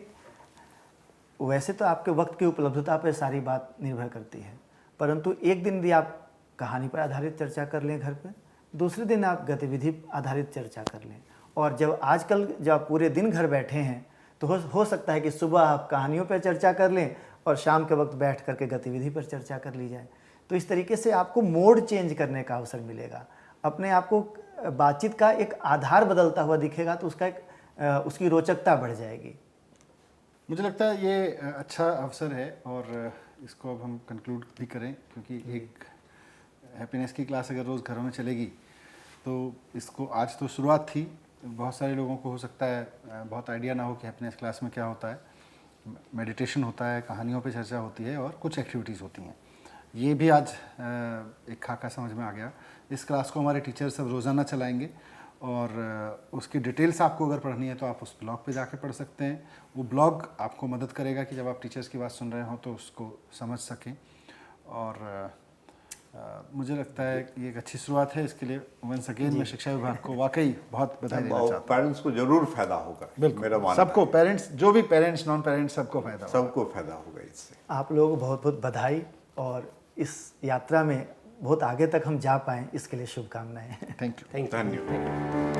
वैसे तो आपके वक्त की उपलब्धता पर सारी बात निर्भर करती है, परंतु एक दिन भी आप कहानी पर आधारित चर्चा कर लें घर पर, दूसरे दिन आप गतिविधि आधारित चर्चा कर लें। और जब आजकल जब आप पूरे दिन घर बैठे हैं तो हो सकता है कि सुबह आप कहानियों पर चर्चा कर लें और शाम के वक्त बैठ करके गतिविधि पर चर्चा कर ली जाए। तो इस तरीके से आपको मोड चेंज करने का अवसर मिलेगा, अपने आप को बातचीत का एक आधार बदलता हुआ दिखेगा, तो उसकी रोचकता बढ़ जाएगी। मुझे लगता है ये अच्छा अवसर है, और इसको अब हम कंक्लूड भी करें, क्योंकि एक हैप्पीनेस की क्लास अगर रोज़ घरों में चलेगी तो इसको, आज तो शुरुआत थी, बहुत सारे लोगों को हो सकता है बहुत आइडिया ना हो कि हैप्पीनेस क्लास में क्या होता है। मेडिटेशन होता है, कहानियों पे चर्चा होती है और कुछ एक्टिविटीज़ होती हैं। ये भी आज एक खाका समझ में आ गया। इस क्लास को हमारे टीचर सब रोज़ाना चलाएंगे, और उसकी डिटेल्स आपको अगर पढ़नी है तो आप उस ब्लॉग पे जाके पढ़ सकते हैं। वो ब्लॉग आपको मदद करेगा कि जब आप टीचर्स की बात सुन रहे हो तो उसको समझ सकें। और मुझे लगता है कि ये एक अच्छी शुरुआत है। इसके लिए वंस अगेन मैं शिक्षा विभाग को वाकई बहुत बधाई देना चाहता हूँ। पेरेंट्स को जरूर फायदा होगा, बिल्कुल, मेरा मानना सबको, पेरेंट्स, जो भी पेरेंट्स, नॉन पेरेंट्स, सबको फायदा होगा। सबको फायदा होगा इससे। आप लोगों को बहुत बहुत बधाई, और इस यात्रा में बहुत आगे तक हम जा पाएँ इसके लिए शुभकामनाएं। Thank you. Thank you. धन्यवाद।